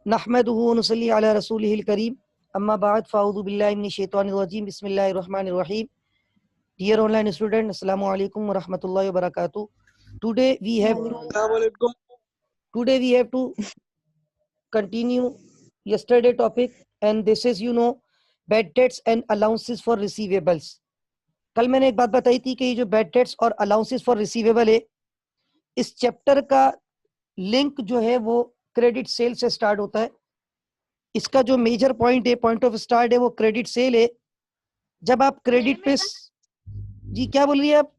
नहमदुहु व नुसल्ली अला रसूलिहिल करीम अम्मा बाद फ़अऊज़ु बिल्लाहि मिनश शैतानिर रजीम बिस्मिल्लाहिर रहमानिर रहीम. Dear online student, assalamu alaikum wa rahmatullahi wa barakatuh. Today we have to continue yesterday topic, and this is bad debts and allowances for receivables. कल मैंने एक बात बताई थी कि ये जो bad debts और allowances for receivable है, इस चैप्टर का लिंक जो है वो क्रेडिट सेल से स्टार्ट होता है. इसका जो मेजर पॉइंट है, पॉइंट ऑफ स्टार्ट है, वो क्रेडिट सेल है. जब आप क्रेडिट पे जी क्या बोल रही है आप?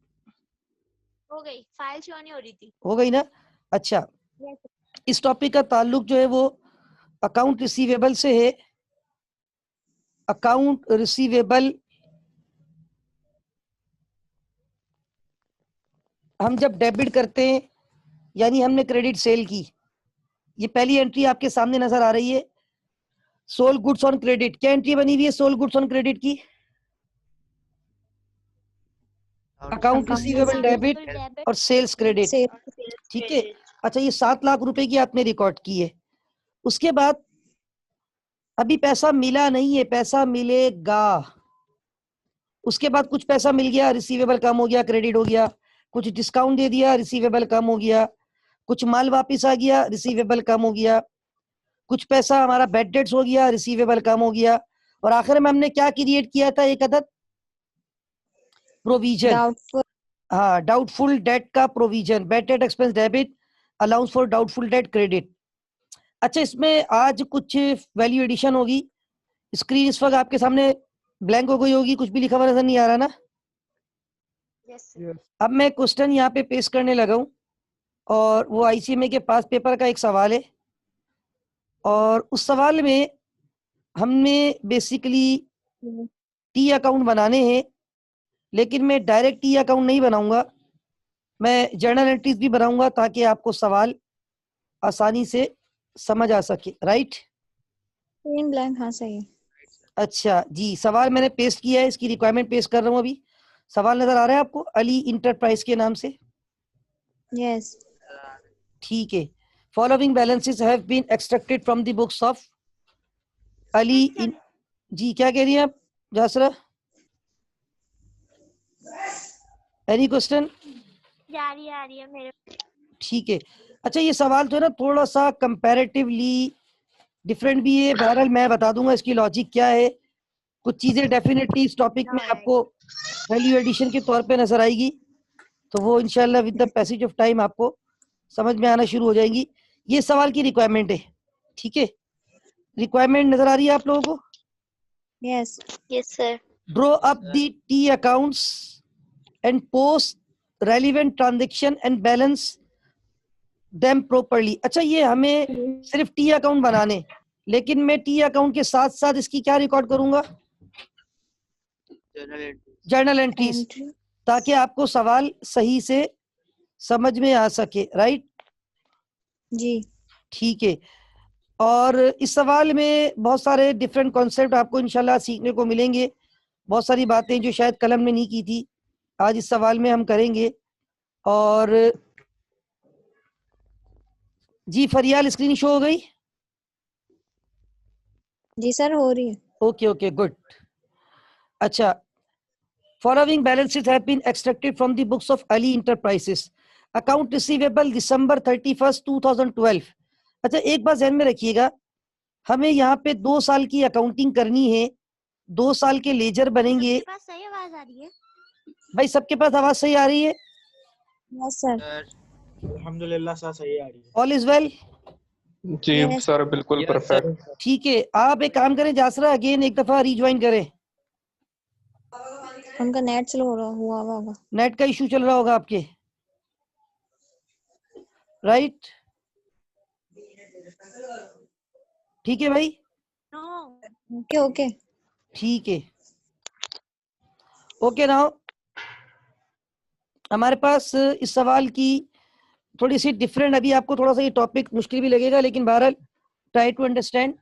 हो गई, फाइल शो नहीं हो रही थी. हो गई ना? अच्छा, इस टॉपिक का ताल्लुक जो है वो अकाउंट रिसीवेबल से है. अकाउंट रिसीवेबल हम जब डेबिट करते हैं, यानी हमने क्रेडिट सेल की, ये पहली एंट्री आपके सामने नजर आ रही है, सोल्ड गुड्स ऑन क्रेडिट. क्या एंट्री बनी हुई है सोल्ड गुड्स ऑन क्रेडिट की? अकाउंट रिसीवेबल डेबिट और सेल्स क्रेडिट. ठीक है. अच्छा, ये 7 लाख रुपए की आपने रिकॉर्ड की है. उसके बाद अभी पैसा मिला नहीं है, पैसा मिलेगा. उसके बाद कुछ पैसा मिल गया, रिसीवेबल कम हो गया, क्रेडिट हो गया. कुछ डिस्काउंट दे दिया, रिसीवेबल कम हो गया. कुछ माल वापस आ गया, रिसीवेबल कम हो गया. कुछ पैसा हमारा बैड डेट्स हो गया, रिसीवेबल कम हो गया. और आखिर में हमने क्या क्रिएट किया था? एक अदद प्रोविजन. हाँ, डाउटफुल डेट का provision. Bad debt expense debit, allowance for doubtful date credit. अच्छा, इसमें आज कुछ वैल्यू एडिशन होगी. स्क्रीन इस वक्त आपके सामने ब्लैंक हो गई होगी, कुछ भी लिखा हुआ नजर नहीं आ रहा ना? अब मैं क्वेश्चन यहाँ पे पेश करने लगा हूँ, और वो आईसीएमए के पास पेपर का एक सवाल है, और उस सवाल में हमने बेसिकली टी अकाउंट बनाने हैं, लेकिन मैं डायरेक्ट टी अकाउंट नहीं बनाऊंगा, मैं जर्नल एंट्रीज भी बनाऊंगा ताकि आपको सवाल आसानी से समझ आ सके. राइट? ब्लैंक. हाँ सही. अच्छा जी, सवाल मैंने पेस्ट किया है, इसकी रिक्वायरमेंट पेश कर रहा हूँ. अभी सवाल नजर आ रहा है आपको, अली इंटरप्राइज के नाम से? यस. ठीक है. Following balances have been extracted from the books of Ali. जी क्या कह रही हैं आप जासरा? Any question? आ रही है मेरे. ठीक है. अच्छा, ये सवाल जो है ना थोड़ा सा कंपैरेटिवली डिफरेंट भी है. बहरहाल मैं बता दूंगा इसकी लॉजिक क्या है. कुछ चीजें डेफिनेटली इस टॉपिक में आपको वैल्यू एडिशन के तौर पे नजर आएगी, तो वो इंशाल्लाह with the passage of time आपको समझ में आना शुरू हो जाएंगी. ये सवाल की रिक्वायरमेंट है. ठीक है, रिक्वायरमेंट नजर आ रही है आप लोगों को? Yes. Yes sir. Draw up the T accounts and post relevant transaction and balance them properly. अच्छा, ये हमें सिर्फ टी अकाउंट बनाने, लेकिन मैं टी अकाउंट के साथ साथ इसकी क्या रिकॉर्ड करूंगा? जर्नल एंट्रीज, ताकि आपको सवाल सही से समझ में आ सके. राइट जी. ठीक है. और इस सवाल में बहुत सारे डिफरेंट कॉन्सेप्ट आपको इंशाल्लाह सीखने को मिलेंगे. बहुत सारी बातें जो शायद कलम में नहीं की थी, आज इस सवाल में हम करेंगे. और जी फरियाल, स्क्रीन शो हो गई? जी सर, हो रही है. Okay okay good. अच्छा, following balances have been extracted from the books of Ali Enterprises. Account receivable December 31st 2012. अच्छा, एक बात ध्यान में रखिएगा, हमें यहाँ पे 2 साल की अकाउंटिंग करनी है, 2 साल के लेजर बनेंगे. सबके पास सही आवाज आ रही है? भाई सबके पास आवाज सही आ रही है? Yes sir. अल्हम्दुलिल्लाह सर, सही आ रही है. All is well? जी सर, बिल्कुल परफेक्ट. ठीक है. आप एक काम करें जासरा, अगेन एक दफा रिज्वाइन करें. उनका नेट स्लो हुआ होगा. नेट का इशू चल रहा होगा आपके. राइट? ठीक है भाई? Okay okay. ठीक है. ओके नाउ हमारे पास इस सवाल की थोड़ी सी डिफरेंट, अभी आपको थोड़ा सा ये टॉपिक मुश्किल भी लगेगा, लेकिन बहरहाल try to understand.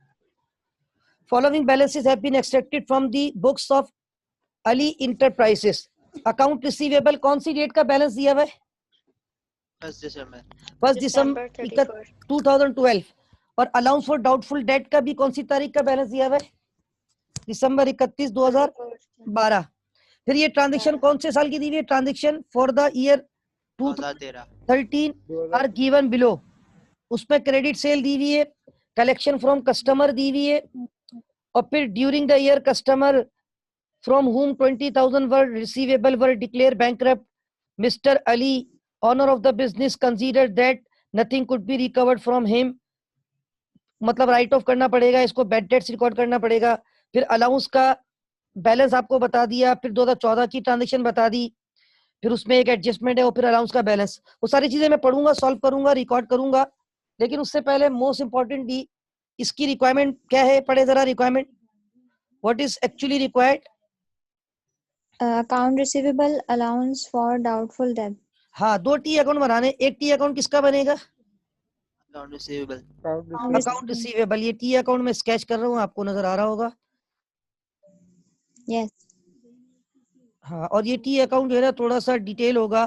Following balances have been extracted from the books of Ali enterprises. Account receivable कौन सी डेट का बैलेंस दिया हुआ है? 1 दिसंबर 2012. और अलाउंस फॉर डाउटफुल डेट का भी कौन सी तारीख का बैलेंस दिया हुआ है? दिसंबर 31 2012। फिर ये ट्रांजेक्शन कौन से साल की दी हुई है? Transaction for the year 2013 are given below. उसमें क्रेडिट सेल दी हुई है, कलेक्शन फ्रॉम कस्टमर दी हुई है, और फिर during the year customer from whom 20,000 were receivable were declared bankrupt. Mr. Ali, owner of the business, considered that nothing could be recovered from him. मतलब right of करना पड़ेगा इसको, बैड डेट्स रिकॉर्ड करना पड़ेगा। फिर अलाउंस का balance आपको बता दिया, फिर 2014 की ट्रांजेक्शन बता दी, फिर उसमें एक एडजस्टमेंट है और फिर अलाउंस का बैलेंस। वो सारी चीजें मैं पढ़ूंगा, सॉल्व करूंगा, रिकॉर्ड करूंगा, लेकिन उससे पहले मोस्ट इंपॉर्टेंटली इसकी रिक्वायरमेंट क्या है, पढ़े जरा requirement. What is actually required? Account receivable, allowance for doubtful date. हाँ, 2 टी अकाउंट बनाने। एक टी अकाउंट किसका बनेगा? Account receivable. Account receivable. ये टी अकाउंट में स्केच कर रहा हूँ, आपको नजर आ रहा होगा। यस। हाँ, और ये टी अकाउंट जो है ना थोड़ा सा डिटेल होगा,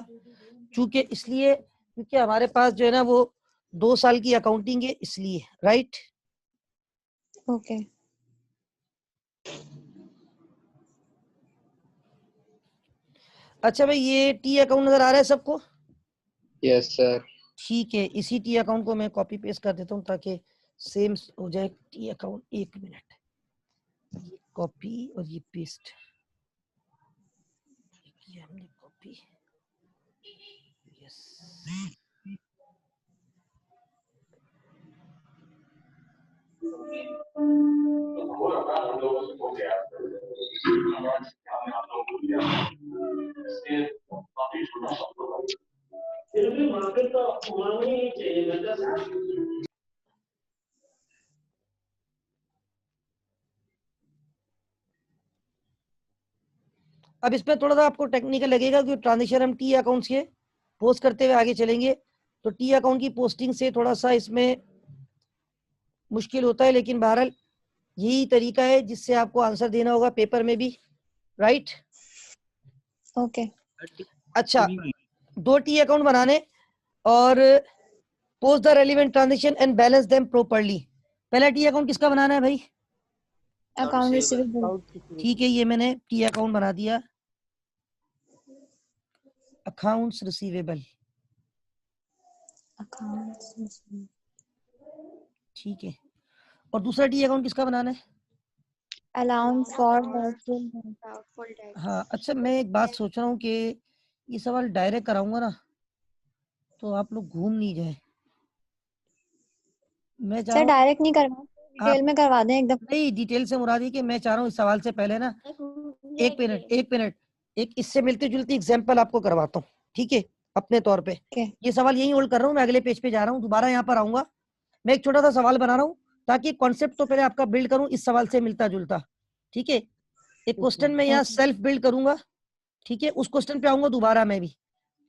चूंकि इसलिए क्योंकि हमारे पास जो है ना वो 2 साल की अकाउंटिंग है, इसलिए। राइट? ओके। अच्छा भाई, ये टी अकाउंट नजर आ रहा है सबको? Yes sir. ठीक है, इसी टी अकाउंट को मैं कॉपी पेस्ट कर देता हूँ ताकि सेम हो जाए। टी अकाउंट, 1 मिनट, ये कॉपी और ये पेस्ट, ये हमने कॉपी। यस। अब इसमें थोड़ा सा आपको टेक्निकल लगेगा कि ट्रांजेक्शन हम टी अकाउंट्स के पोस्ट करते हुए आगे चलेंगे, तो टी अकाउंट की पोस्टिंग से थोड़ा सा इसमें मुश्किल होता है, लेकिन बहरहाल यही तरीका है जिससे आपको आंसर देना होगा पेपर में भी। राइट? ओके। अच्छा, 2 टी अकाउंट बनाने और post the relevant transaction and balance them properly. पहला टी अकाउंट किसका बनाना है भाई? Account receivable. ठीक है, ये मैंने टी अकाउंट बना दिया, अकाउंट्स रिसीवेबल। ठीक है, और दूसरा टी अकाउंट किसका बनाना है? Allowance for doubtful date. हाँ, अच्छा मैं एक बात सोच रहा हूँ कि ये सवाल डायरेक्ट कराऊंगा ना तो आप लोग घूम नहीं जाए। मैं चाह सर रहा हूँ डायरेक्ट नहीं करवा, डिटेल में करवा दें एकदम। नहीं, डिटेल से मुराद है कि मैं चाह रहा हूँ इस सवाल से पहले ना, एक मिनट, एक इससे मिलती जुलती एग्जाम्पल आपको करवाता हूँ, ठीक है, अपने तौर पे। ये सवाल यही होल्ड कर रहा हूँ, मैं अगले पेज पे जा रहा हूँ, दोबारा यहाँ पर आऊंगा। मैं एक छोटा सा सवाल बना रहा हूँ ताकि कॉन्सेप्ट तो पहले आपका बिल्ड करूँ इस सवाल से मिलता जुलता। ठीक है, एक क्वेश्चन में यहाँ सेल्फ बिल्ड करूंगा, ठीक है, उस क्वेश्चन पे आऊंगा दोबारा मैं भी।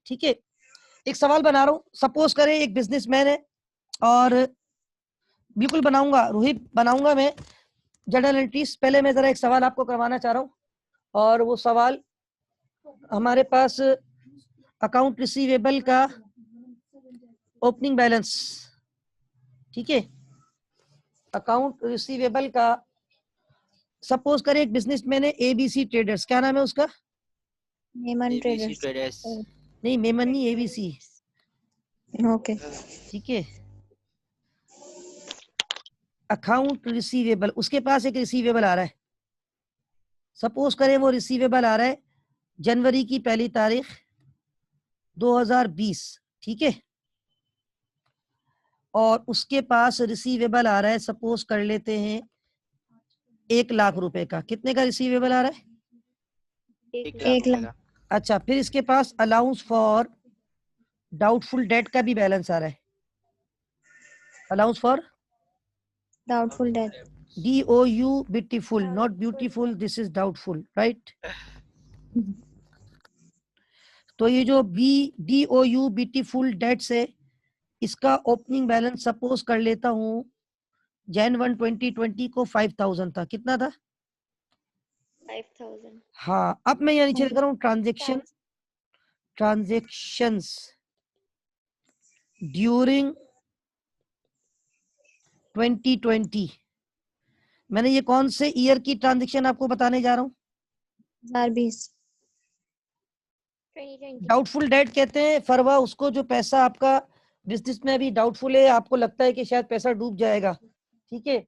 ठीक है, एक सवाल बना रहा हूँ, सपोज करें एक बिजनेसमैन है, और बिल्कुल बनाऊंगा रोहित, बनाऊंगा मैं जर्नल एंट्रीज। पहले मैं जरा एक सवाल आपको करवाना चाह रहा हूँ, और वो सवाल हमारे पास अकाउंट रिसीवेबल का ओपनिंग बैलेंस। ठीक है, अकाउंट रिसीवेबल का, सपोज करें एक बिजनेसमैन है एबीसी ट्रेडर्स, क्या नाम है उसका? मेमन ट्रेडर्स। नहीं, मेमन नहीं, एबीसी। ओके। ठीक है, अकाउंट रिसीवेबल, उसके पास एक रिसीवेबल आ रहा है, सपोज करें वो रिसीवेबल आ रहा है जनवरी की 1 तारीख 2020। ठीक है, और उसके पास रिसीवेबल आ रहा है, सपोज कर लेते हैं 1 लाख रुपए का। कितने का रिसीवेबल आ रहा है? 1 लाख। अच्छा, फिर इसके पास अलाउंस फॉर डाउटफुल डेट का भी बैलेंस आ रहा है, allowance for doubtful date. DOU beautiful, not beautiful, this is doubtful, right? तो ये जो DOU beautiful डेट्स है, इसका ओपनिंग बैलेंस सपोज कर लेता हूँ Jan 1 2020 को 5000 था। कितना था? 5000। हाँ, अब मैं यहाँ नीचे लिख रहा हूँ ट्रांजेक्शंस ड्यूरिंग 2020। मैंने ये कौन से ईयर की ट्रांजेक्शन आपको बताने जा रहा हूँ? 2020। 2020 डाउटफुल डेट कहते हैं फरवा उसको जो पैसा आपका बिजनेस में अभी डाउटफुल है, आपको लगता है कि शायद पैसा डूब जाएगा, ठीक है,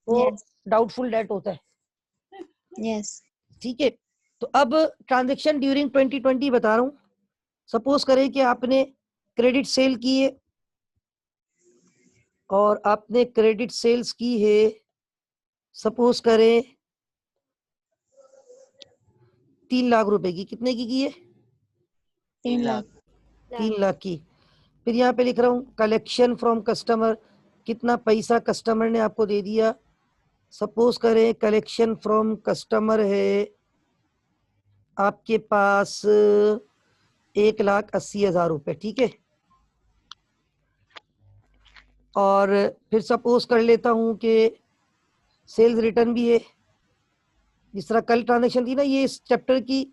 वो Yes. डाउटफुल डेट होता है, Yes. ठीक है। तो अब ट्रांजेक्शन ड्यूरिंग 2020 बता रहा हूँ। सपोज करें कि आपने क्रेडिट सेल की है और आपने क्रेडिट सेल्स की है, सपोज करें 3 लाख रुपए की। कितने की है? 3 लाख। 3 लाख की। फिर यहाँ पे लिख रहा हूँ कलेक्शन फ्रॉम कस्टमर, कितना पैसा कस्टमर ने आपको दे दिया। सपोज करें कलेक्शन फ्रॉम कस्टमर है आपके पास 1,80,000 रुपए, ठीक है। और फिर सपोज कर लेता हूँ कि सेल्स रिटर्न भी है, जिस तरह कल ट्रांजेक्शन थी ना, ये इस चैप्टर की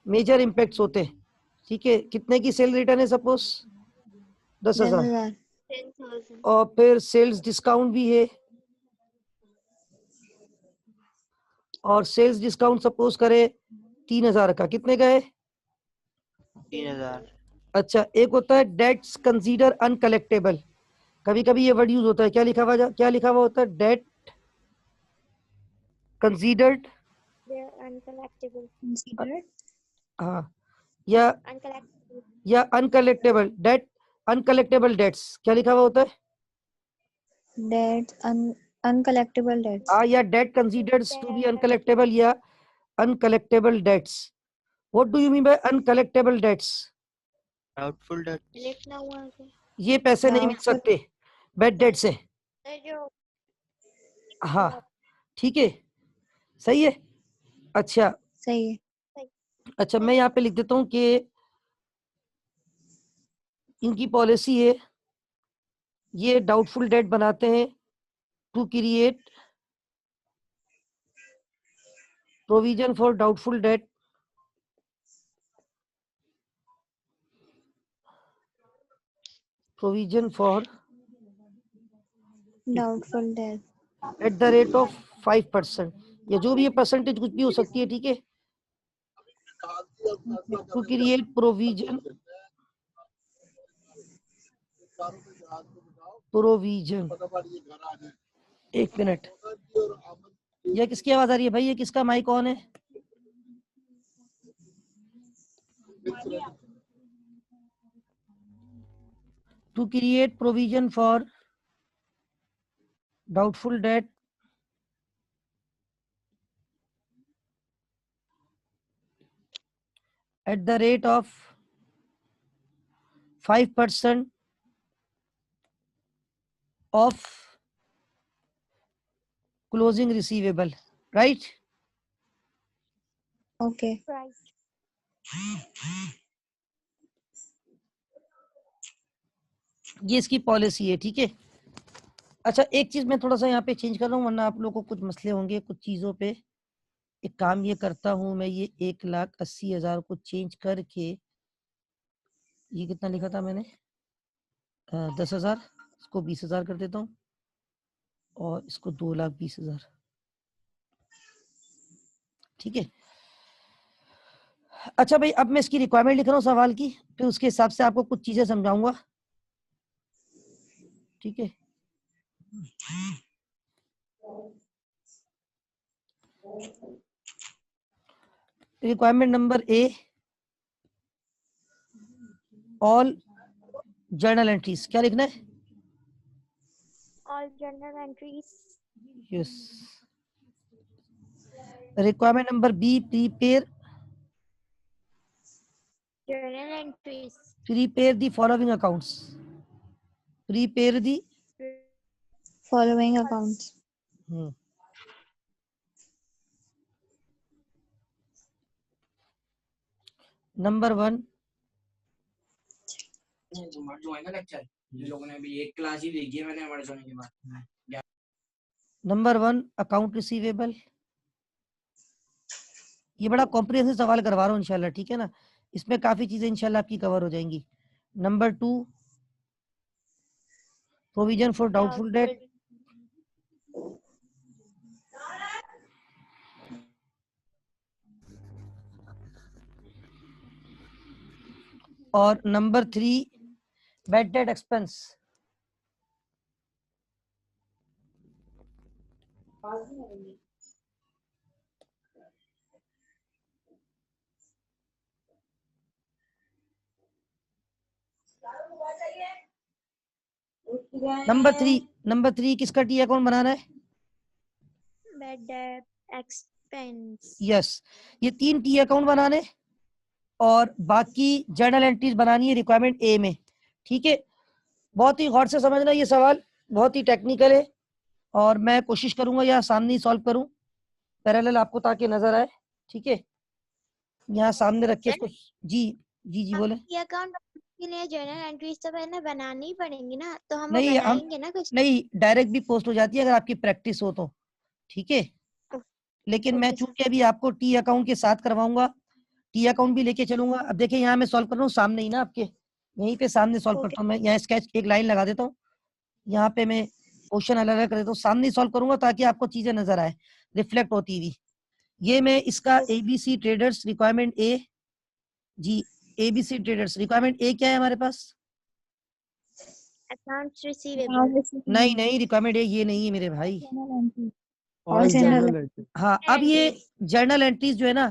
मेजर इम्पैक्ट्स होते हैं, ठीक है। कितने की सेल रिटर्न है? सपोज 10,000। 10,000। 10,000 और फिर सेल्स डिस्काउंट भी है, और सेल्स डिस्काउंट सपोज करें 3,000 का। कितने का है? 3,000। अच्छा, एक होता है डेट्स कंसीडर अनकलेक्टेबल। कभी कभी ये वर्ड यूज होता है, क्या लिखा हुआ होता है? Debt considered, they are uncollectible Considered हाँ, या uncollectible uncollectible debt, uncollectible debts क्या लिखा हुआ होता है? debts, uncollectible debts. या debt considered to be uncollectible, या uncollectible debts. What do you mean by uncollectible debts? Doubtful debt. लिखना हुआ है ये पैसे नहीं मिल Doubtful. सकते, बैड डेट्स है। जो हाँ, ठीक है, सही है। अच्छा सही है। अच्छा, मैं यहाँ पे लिख देता हूँ कि इनकी पॉलिसी है, ये डाउटफुल डेट बनाते हैं to create provision for doubtful debt, provision for Doubtful debt. At the rate of 5%, या जो भी ये परसेंटेज कुछ भी हो सकती है, ठीक है। टू क्रिएट प्रोविजन एक मिनट, ये किसकी आवाज आ रही है भाई? ये किसका माइक ऑन है? To create provision for doubtful debt at the rate of 5% of closing receivable, right? Okay. price ये इसकी पॉलिसी है, ठीक है। अच्छा, एक चीज मैं थोड़ा सा यहाँ पे चेंज कर रहा हूँ, वरना आप लोगों को कुछ मसले होंगे कुछ चीजों पे। एक काम ये करता हूँ मैं, ये 1,80,000 को चेंज करके, ये कितना लिखा था मैंने? 10,000, इसको 20,000 कर देता हूँ, और इसको 2,20,000, ठीक है। अच्छा भाई, अब मैं इसकी रिक्वायरमेंट लिख रहा हूँ सवाल की, फिर उसके हिसाब से आपको कुछ चीजें समझाऊंगा, ठीक है। Requirement number A, all journal entries. क्या लिखना है? all journal entries yes. Requirement number B, journal entries prepare the following accounts. Prepare the Following accounts. Number 1, जो है ना लेक्चर, ये लोगों ने अभी एक क्लास ही देखी है मैंने हमारे सोने के बाद। Number 1 account receivable. ये बड़ा कॉम्प्रिहेंसिव सवाल करवा रहा हूँ इंशाल्लाह, ठीक है ना। इसमें काफी चीजें इंशाल्लाह आपकी कवर हो जाएंगी। Number 2 provision for doubtful debt, और number 3 bad debt expense. Number three किसका टी अकाउंट बनाना है? Bad debt expense. यस, ये 3 टी अकाउंट बनाने और बाकी जर्नल एंट्रीज बनानी है रिक्वायरमेंट ए में। ठीक है, बहुत ही गौर से समझना, ये सवाल बहुत ही टेक्निकल है और मैं कोशिश करूंगा यहाँ सामने ही सॉल्व करूं पैरेलल आपको ताकि नजर आए। ठीक है, यहाँ सामने रख के इसको। जी जी जी बोले। ये अकाउंट के लिए जर्नल एंट्रीज तो पहले बनानी ही पड़ेंगी ना, तो हम वो नहीं, हम बनाएंगे ना कुछ। नहीं, डायरेक्ट भी पोस्ट हो जाती है अगर आपकी प्रैक्टिस हो तो। ठीक है, लेकिन मैं ओके सर। चूंकि अभी आपको टी अकाउंट के साथ करवाऊंगा, टी अकाउंट भी लेके चलूंगा। अब देखिए यहाँ मैं सॉल्व कर रहा हूँ सामने ही ना, आपके यहीं पे सामने सॉल्व ओके। करता हूँ मैं। यहाँ स्केच एक लाइन लगा देता हूँ, यहाँ पे मैं क्वेश्चन अलग अलग कर देता हूँ, सामने सॉल्व करूंगा ताकि आपको चीजें नजर आए रिफ्लेक्ट होती हुई। ये मैं इसका एबीसी ट्रेडर्स रिक्वायरमेंट ए। जी, एबीसी ट्रेडर्स रिक्वायरमेंट ए क्या है हमारे पास? Accounts receivable. नहीं नहीं, रिक्वायरमेंट ए ये नहीं है मेरे भाई। All general. हाँ, अब ये जर्नल एंट्रीज जो है ना,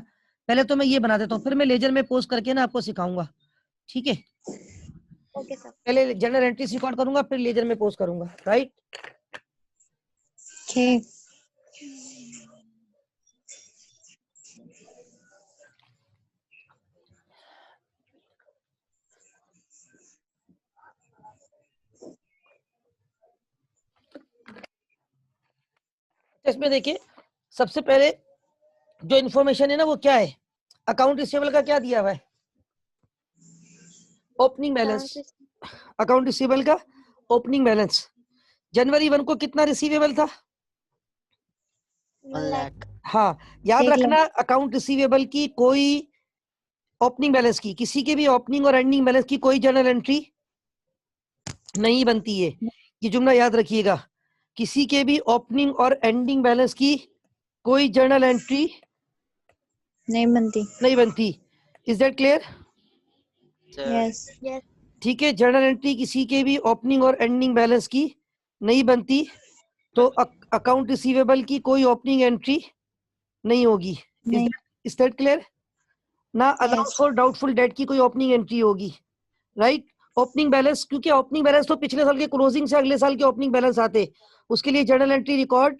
पहले तो मैं ये बना देता हूँ, फिर मैं लेजर में पोस्ट करके ना आपको सिखाऊंगा। ठीक है, ओके सर। पहले जर्नल एंट्रीज रिकॉर्ड करूंगा फिर लेजर में पोस्ट करूंगा। Right, Okay. इसमें देखिए सबसे पहले जो इन्फॉर्मेशन है ना वो क्या है? अकाउंट रिसीवेबल का क्या दिया हुआ है? Opening balance. अकाउंट रिसीवेबल का ओपनिंग बैलेंस जनवरी 1 को कितना रिसीवेबल था? 1 लाख। हाँ, याद 1 रखना अकाउंट रिसीवेबल की कोई ओपनिंग बैलेंस की, किसी के भी ओपनिंग और एंडिंग बैलेंस की कोई जर्नल एंट्री नहीं बनती है। ये जुमला याद रखिएगा, किसी के भी ओपनिंग और एंडिंग बैलेंस की कोई जर्नल एंट्री नहीं बनती। नहीं बनती। Is that clear? Yes. Yes. ठीक है, जर्नल एंट्री किसी के भी ओपनिंग और एंडिंग बैलेंस की नहीं बनती, तो अकाउंट रिसीवेबल की कोई ओपनिंग एंट्री नहीं होगी। नहीं। Is that clear? ना allowance Yes. For doubtful debt की कोई ओपनिंग एंट्री होगी। राइट, ओपनिंग बैलेंस, क्योंकि ओपनिंग बैलेंस तो पिछले साल के क्लोजिंग से अगले साल के ओपनिंग बैलेंस आते, उसके लिए जर्नल एंट्री रिकॉर्ड।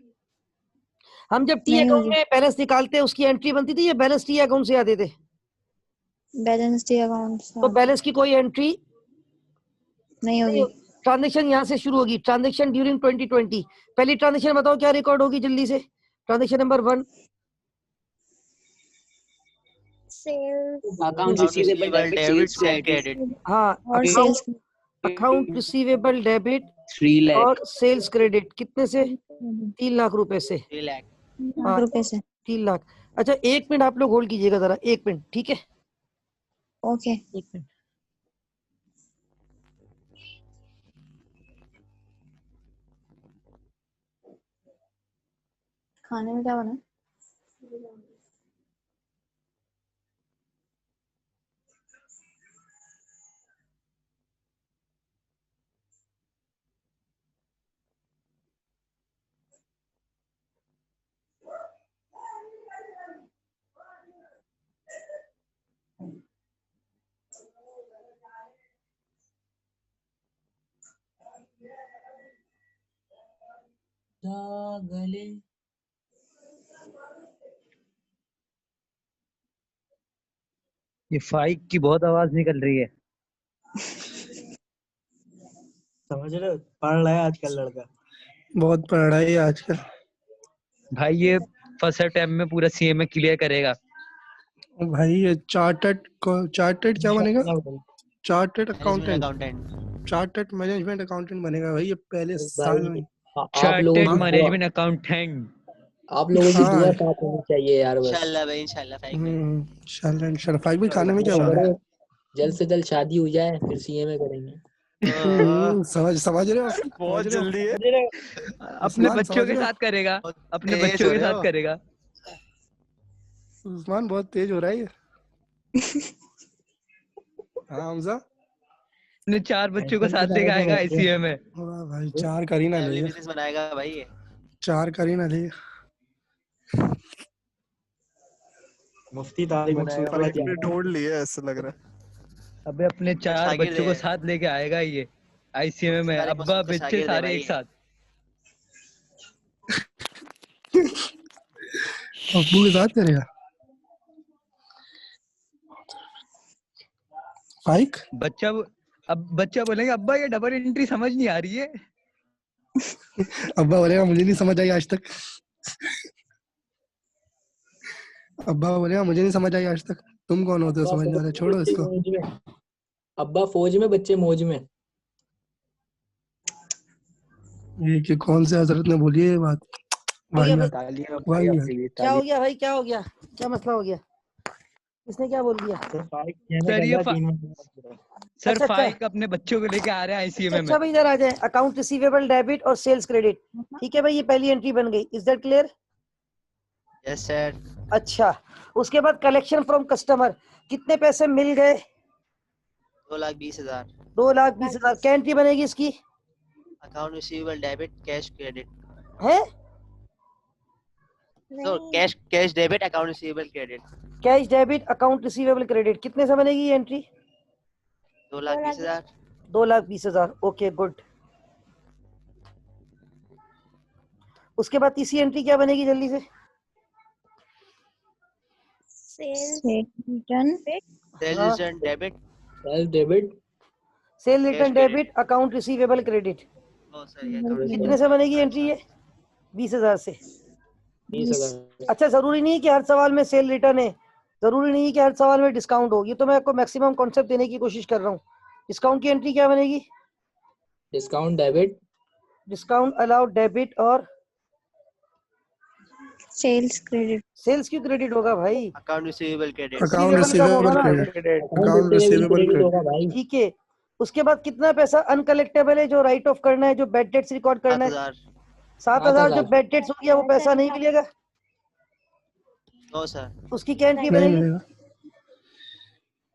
हम जब टी नहीं अकाउंट होगी। में बैलेंस निकालते हैं उसकी एंट्री बनती थी, ये बैलेंस टी अकाउंट से आते थे, Balance the accounts. तो बैलेंस की कोई एंट्री नहीं होगी। ट्रांजैक्शन यहाँ से शुरू होगी। ट्रांजैक्शन ड्यूरिंग 2020, पहली ट्रांजैक्शन बताओ क्या रिकॉर्ड होगी जल्दी से? Transaction number 1 sales. Account receivable debit sales credit हाँ, और sales. Account receivable debit 3 lakh और सेल्स क्रेडिट कितने से? 3 लाख रुपए से। 3 लाख। हाँ, रुपए से। 3 लाख। अच्छा 1 मिनट आप लोग होल्ड कीजिएगा जरा, 1 मिनट। ठीक है, Okay. 1 मिनट। खाने में क्या बना? गले ये फाइक की बहुत आवाज निकल रही है। समझ रहे हो, पढ़ रहा है आजकल लड़का। बहुत पढ़ रहा है ये आजकल। भाई ये फर्स्ट अटेम्प्ट में पूरा सीएमए क्लियर करेगा। भाई ये चार्टर्ड क्या बनेगा? Chartered management accountant, accountant. Chartered management accountant बनेगा भाई ये पहले साल में। आप लोगों चार्टर्ड की मैनेजमेंट अकाउंटेंट। आप लोगों की हाँ। दुआ साथ होनी चाहिए यार बस। इंशाल्लाह भाई, इंशाल्लाह फाइक भाई। इंशाल्लाह। फाइक भी खाने में क्या बना है? जल्द से जल्द शादी हो जाए फिर सीएमए करेंगे। समझ रहे हो? बहुत जल्दी है। अपने उस्मान, बच्चों समझ के रहे हो? साथ करेगा, अपने तेज बच्चों हो के रहे साथ हो। करेगा। उस्मान बहुत तेज हो रहा है ये। हाँ हमजा। अपने 4 बच्चों को iPhone साथ के लेके सारे आएगा तो होते हैं। आईसीएम में। वाह भाई 4 कर ही ना फैमिली ले, बिजनेस बनाएगा भाई ये। 4 कर ही ना ले। मुफ्ती तारिक मकसूद वाला बनाएगा तैयार है। ढूंढ लिए ऐसा लग रहा है। अबे अपने मेरा 4 शागिर्द बच्चों को है। साथ लेके आएगा ये आईसीएम में, तारिक अब्बा मकसूद का बच्चे शागिर्द है सारे भाई। एक साथ। अब्बू के साथ करेगा बाइक। अब बच्चा बोलेंगे अब्बा ये डबल एंट्री समझ नहीं आ रही है। अब्बा बोलेगा मुझे नहीं समझ आई आज तक। अब्बा बोलेगा मुझे नहीं समझ आई आज तक, तुम कौन होते हो अब्बा समझने फौज वाले, में, छोड़ो बच्चे इसको। मौज में। अब्बा फौज में, बच्चे मौज में। ये कि कौन से हजरत ने बोली है ये बात। हो गया भाई भाई? तालियां भाई भाई अपनी क्या हो गया भाई, क्या हो गया, क्या मसला हो गया, इसने क्या बोल दिया? सर फाइक कहने सर ये लगा 3 सर अच्छा अच्छा फाइक अपने बच्चों को लेके आ रहे हैं आईसीएम में। अच्छा भाई इधर आ जाए। अकाउंट रिसीवेबल डेबिट और सेल्स क्रेडिट, ठीक है भाई, ये पहली एंट्री बन गई। Is that clear? Yes sir. अच्छा, उसके बाद कलेक्शन फ्रॉम कस्टमर, कितने पैसे मिल गए? 2,20,000। 2,20,000। क्या एंट्री बनेगी इसकी? Account receivable debit cash credit. है तो cash debit account receivable credit. Cash debit account receivable credit, कितने से बनेगी ये एंट्री? 2,20,000। 2,20,000। Okay good. उसके बाद तीसरी एंट्री क्या बनेगी जल्दी से? सेल्स रिटर्न सेल हाँ। Return debit. Sales debit. Sale return Cash debit account receivable credit, ओ सर ये अकाउंट कितने से बनेगी एंट्री ये? 20,000 से। 20,000। अच्छा, जरूरी नहीं है कि हर सवाल में सेल रिटर्न है, जरूरी नहीं है कि हर सवाल में डिस्काउंट हो, ये तो मैं आपको मैक्सिमम कॉन्सेप्ट देने की कोशिश कर रहा हूँ। डिस्काउंट की एंट्री क्या बनेगी? Discount debit. Discount allowed debit और सेल्स क्रेडिट सेल्स क्यों क्रेडिट होगा भाई? Account receivable credit. Account receivable का होगा रिसीवेबल ना, credit, account account receivable receivable credit होगा क्रेडिट। भाई। ठीक है। उसके बाद कितना पैसा अनकलेक्टेबल है, जो राइट ऑफ करना है, जो बैड डेट्स रिकॉर्ड करना है? 7,000। 7,000। जो 7,000। बैड डेट्स हो गया वो पैसा नहीं मिलेगा, नो सर। उसकी क्या एंट्री नहीं बनेगी? मिलेगा।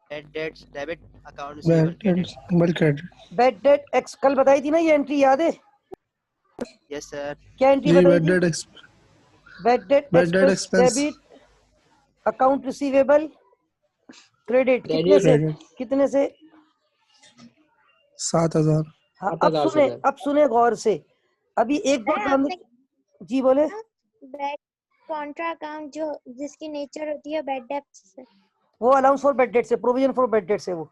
Debt debts debit account receivable credit. Receivable credit. Bad debt ex, कल बताई थी ना ये एंट्री, याद है? Yes sir. क्या एंट्री जी बताई बैड थी? Debt bad debt Bad debt expense expense। Debit account receivable credit, कितने से क्रेडिट कितने से? 7,000। हाँ, 7,000 से सर। अब सुने गौर से। अभी एक दो आपने जी बोले। बैड कॉन्ट्रा अकाउंट जो जिसकी नेचर होती है बैड डेट से, वो अलाउंस फॉर बैड डेट से, प्रोविजन फॉर बैड डेट से, वो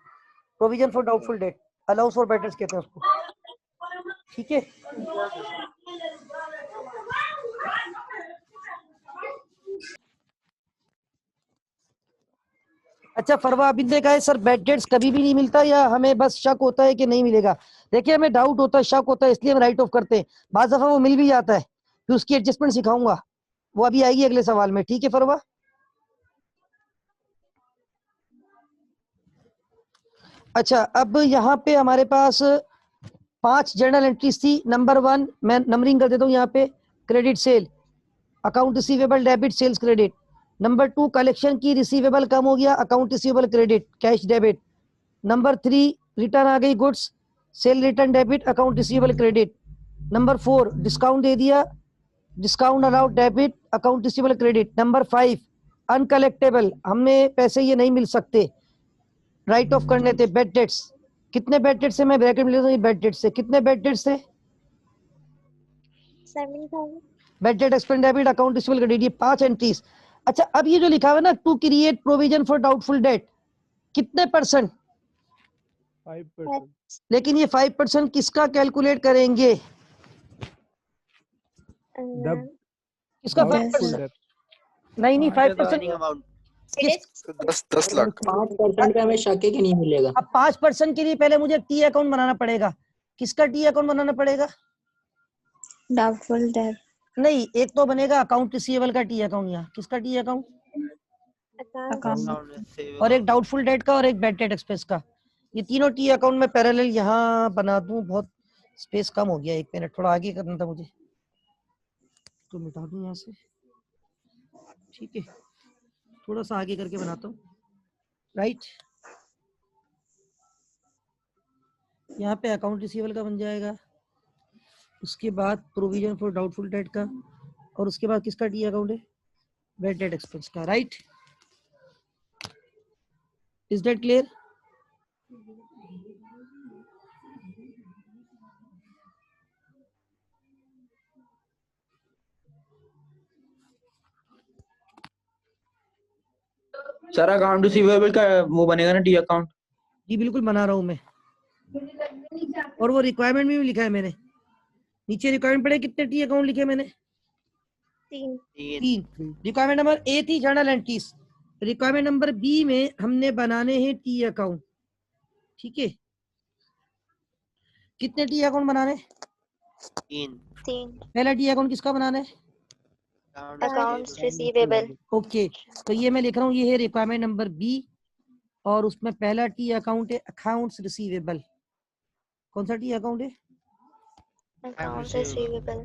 provision for doubtful date, allowance for bad debts कहते हैं उसको, ठीक है? अच्छा, फरवा अभी ने कहा है सर बैड डेट्स कभी भी नहीं मिलता, या हमें बस शक होता है कि नहीं मिलेगा? देखिए, हमें डाउट होता है, शक होता है, इसलिए हम राइट ऑफ करते हैं। बाज़ दफा वो मिल भी जाता है, फिर उसकी एडजस्टमेंट सिखाऊंगा, वो अभी आएगी अगले सवाल में, ठीक है फरवा? अच्छा, अब यहाँ पे हमारे पास 5 जर्नल एंट्रीज थी। नंबर 1 मैं नंबरिंग कर देता हूँ यहाँ पे, credit sale, account receivable debit sales credit. Number 2 collection की, रिसीवेबल कम हो गया, account receivable credit cash debit. Number 3 return आ गई goods, sale return debit account receivable credit. Number 4 discount दे दिया, discount allowed debit account receivable credit. Number 5 uncollectible, हमें पैसे ये नहीं मिल सकते, राइट ऑफ करने थे, बैड डेट्स। कितने बैड डेट्स से, मैं ब्रैकेट में लेता हूँ, बैड डेट्स से कितने बैड डेट्स थे? 7,000। Bad debt expense debit account receivable credit, ये 5 एंट्रीज। अच्छा, अब ये जो लिखा हुआ है ना, to create provision for doubtful debt, कितने %? 5%। लेकिन ये 5% किसका कैलकुलेट करेंगे? किसका 5%? नहीं 5% अमाउंट 10 लाख। 5% पे हमें शक है कि नहीं मिलेगा। अब 5% के लिए पहले मुझे टी अकाउंट बनाना पड़ेगा। किसका टी अकाउंट बनाना पड़ेगा? डाउटफुल डेट नहीं, एक तो बनेगा अकाउंट रिसीवेबल का टी अकाउंट, यहाँ किसका टी अकाउंट, अकाउंट और एक डाउटफुल डेट का और एक बैड डेट एक्सप्रेस का। ये तीनों टी अकाउंट में पैरेलल यहाँ बना दूं, बहुत स्पेस कम हो गया, 1 मिनट थोड़ा आगे करना था मुझे, तो मिटा दूं यहाँ से, ठीक है? थोड़ा सा आगे करके बनाता हूँ, राइट? यहाँ पे अकाउंट रिसीवेबल का बन जाएगा, उसके बाद प्रोविजन फॉर डाउटफुल डेट का, और उसके बाद किसका टी अकाउंट है, बैड डेट एक्सपेंस का, right? Is that clear? Sir account receivable का वो बनेगा ना डी अकाउंट? जी बिल्कुल बना रहा हूँ मैं, और वो रिक्वायरमेंट में भी लिखा है मैंने, नीचे रिक्वायरमेंट पड़े कितने टी अकाउंट लिखे मैंने? 3 रिक्वायरमेंट नंबर ए थी journal entries, requirement number B में हमने बनाने हैं टी अकाउंट, ठीक है? कितने टी अकाउंट बनाने? 3 पहला टी अकाउंट किसका बनाना है? Accounts receivable. ओके, तो ये मैं लिख रहा हूँ, ये है रिक्वायरमेंट नंबर बी, और उसमें पहला टी अकाउंट है अकाउंट्स रिसीवेबल। कौन सा टी अकाउंट है? Accounts receivable.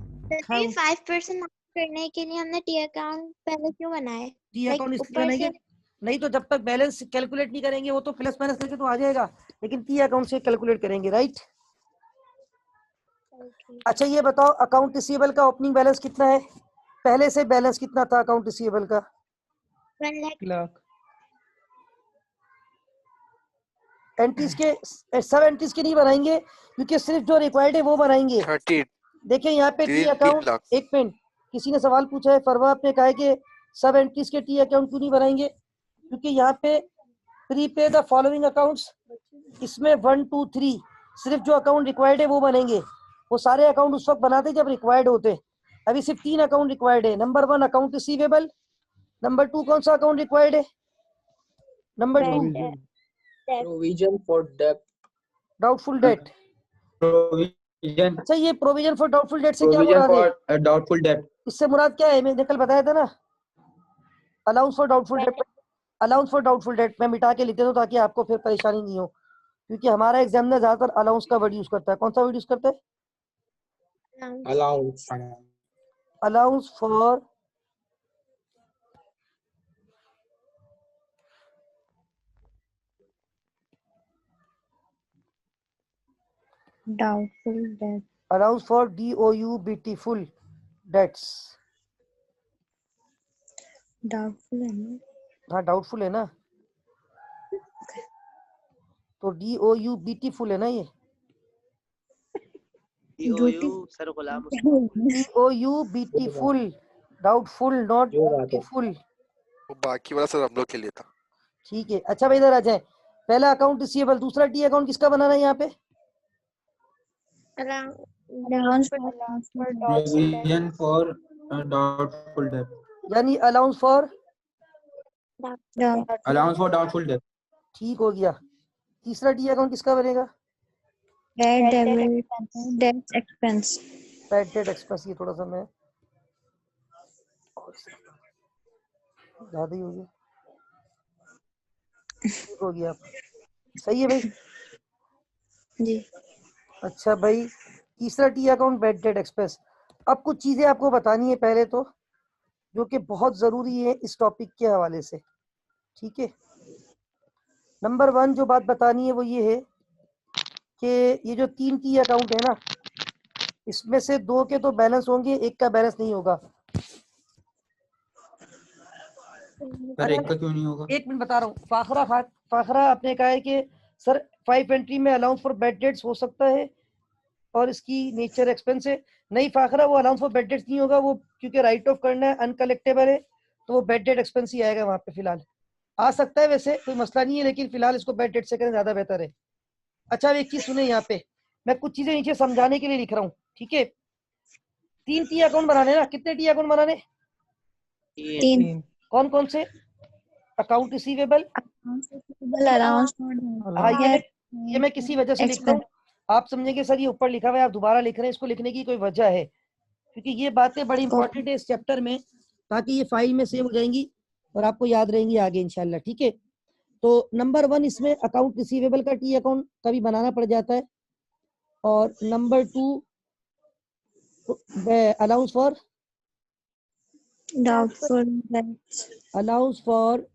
5% करने के लिए हमने टी अकाउंट पहले क्यों बनाए? टी अकाउंट इसलिए बनाएंगे, नहीं तो जब तक बैलेंस कैलकुलेट नहीं करेंगे, वो तो प्लस माइनस करके तो आ जाएगा, लेकिन टी अकाउंट से कैलकुलेट करेंगे, राइट? अच्छा ये बताओ, अकाउंट रिसीवेबल का ओपनिंग बैलेंस कितना है? पहले से बैलेंस कितना था अकाउंट रिसीवेबल का? 1 लाख। एंट्रीज के सब एंट्रीज के नहीं बनाएंगे, क्योंकि सिर्फ जो रिक्वायर्ड है वो बनाएंगे। 30 देखिए यहाँ पे टी अकाउंट, एक मिनट, किसी ने सवाल पूछा है, फरवा आपने कहा है कि सब एंट्रीज के टी अकाउंट क्यों नहीं बनाएंगे? क्योंकि यहाँ पे प्रीपे द फॉलोइंग अकाउंट्स, इसमें 1 2 3 सिर्फ जो अकाउंट रिक्वायर्ड है वो बनेंगे, वो सारे अकाउंट उस वक्त बनाते जब रिक्वायर्ड होते। अभी सिर्फ 3 अकाउंट रिक्वायर्ड है। नंबर 1 अकाउंट रिसीवेबल, नंबर 2 कौन सा अकाउंट रिक्वायर्ड है? Number 2 provision for debt, doubtful debt. Provision, अच्छा ये प्रोविजन फॉर डाउटफुल डेट से क्या प्रोविजन मुराद है? For doubtful date. इससे मुराद क्या है? मैंने कल बताया था ना, allowance for doubtful date. Allowance for doubtful date मैं मिटा के लिख देता हूँ ताकि आपको फिर परेशानी नहीं हो, क्योंकि हमारा एग्जामिनर ज्यादातर अलाउंस का वर्ड यूज करता है। कौन सा वर्ड यूज करता है? Allowance. Allowance for doubtful debt, allowance for DOU beautiful debts. doubtful है ना? हाँ डाउटफुल है ना, तो DOU ब्यूटीफुल है ना, ये sir Ghulam DOU beautiful, doubtful not beautiful. वो बाकी वाला सर हम लोग के लिए था। ठीक है, अच्छा भाई इधर आ जाए। पहला अकाउंट रिसीवेबल, दूसरा टी अकाउंट किसका बनाना है यहाँ पे? allowance for provision for doubtful debt, यानी allowance for, allowance for doubtful debt. ठीक हो गया। तीसरा टी अकाउंट किसका बनेगा? bad debt expense, bad debt expense. ये थोड़ा सा मैं ज्यादा ही हो गया, ठीक हो गया, सही है भाई जी। अच्छा भाई, तीसरा T account bad debt expense. अब कुछ चीजें आपको बतानी है पहले तो, जो कि बहुत जरूरी है इस टॉपिक के हवाले से, ठीक है? नंबर 1 जो बात बतानी है वो ये है कि ये जो 3 टी अकाउंट है ना, इसमें से 2 के तो बैलेंस होंगे, 1 का बैलेंस नहीं होगा। पर एक का क्यों नहीं होगा? 1 मिनट बता रहा हूँ। फाखरा आपने कहा है कि सर 5 एंट्री में अलाउंस फॉर बैड डेट्स हो सकता है और इसकी नेचर एक्सपेंस है। नहीं फाखरा, वो अलाउंस फॉर बैड डेट्स नहीं होगा, वो क्योंकि राइट ऑफ करना है, अनकलेक्टेबल है, तो वो बैड डेट एक्सपेंस ही आएगा वहां पे। फिलहाल आ सकता है, वैसे कोई मसला नहीं है, लेकिन फिलहाल इसको बैड डेट से करें, ज्यादा बेहतर है। अच्छा अब एक चीज सुने, यहाँ पे मैं कुछ चीजें नीचे समझाने के लिए लिख रहा हूँ, ठीक है? 3 टी अकाउंट बनाने ना, कितने टी अकाउंट बनाने? 3 कौन कौन से? अकाउंट रिसीवेबल, allowance हाँ ये मैं किसी वजह से लिखता हूँ, आप समझेंगे सर ये ऊपर लिखा हुआ है, आप दोबारा लिख रहे हैं, इसको लिखने की कोई वजह है, क्योंकि ये बातें बड़ी इंपॉर्टेंट है इस चैप्टर में, ताकि ये फाइल में सेव हो जाएंगी और आपको याद रहेंगी आगे इंशाल्लाह, ठीक है? तो नंबर 1 इसमें अकाउंट रिसीवेबल का टी अकाउंट कभी बनाना पड़ जाता है, और number 2 allowance for doubtful debts, allowance for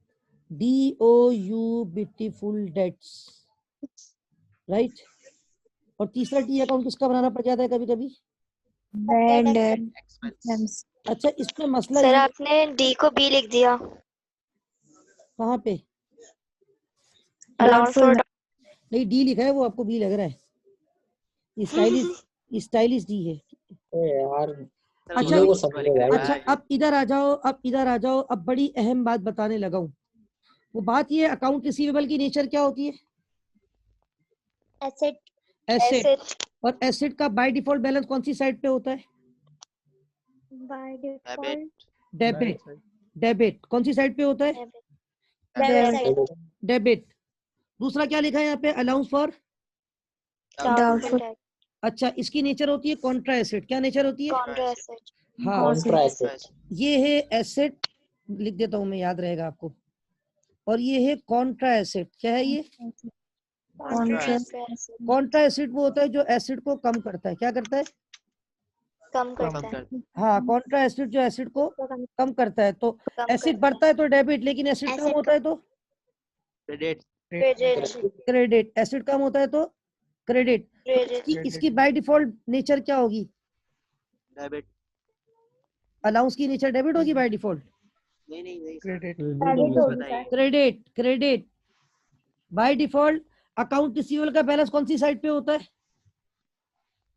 DOU beautiful debts, right? और तीसरा टी अकाउंट किसका बनाना पड़ जाता है कभी कभी? Bad debt expense. अच्छा, इसमें मसला सर ये आपने डी को बी लिख दिया। कहाँ पे? अलाउंस फॉर नहीं, डी लिखा है, वो आपको बी लग रहा है। स्टाइलिश डी है। यार अच्छा, चीजों को समझो भाई। अच्छा, अब इधर आ जाओ, अब बड़ी अहम बात बताने लगा हूँ। वो बात ये, अकाउंट रिसीवेबल की नेचर क्या होती है? एसेट। और एसेट का बाय डिफॉल्ट बैलेंस कौन सी साइड पे होता है? By default debit. कौन सी साइड पे होता है? डेबिट। दूसरा क्या लिखा है यहाँ पे? Allowance for Doubtful. अच्छा, इसकी नेचर होती है कॉन्ट्रा एसेट। क्या नेचर होती है? Contra asset. हाँ, कॉन्ट्रा एसेट। ये है एसेट, लिख देता हूँ मैं, याद रहेगा आपको। और ये है कॉन्ट्रा एसेट। क्या है ये? कॉन्ट्रा एसेट वो होता है जो एसिड को कम करता है। क्या करता है? कम करता है। हाँ, कॉन्ट्रा एसिड जो एसिड को कम करता है। तो एसिड बढ़ता है तो डेबिट, लेकिन एसिड कम होता है तो क्रेडिट। एसिड कम होता है तो क्रेडिट। इसकी बाय डिफॉल्ट नेचर क्या होगी? डेबिट। अलाउंस की नेचर डेबिट होगी बाय डिफॉल्ट? नहीं credit by default. Account receivable का बैलेंस कौन सी साइड पे होता है?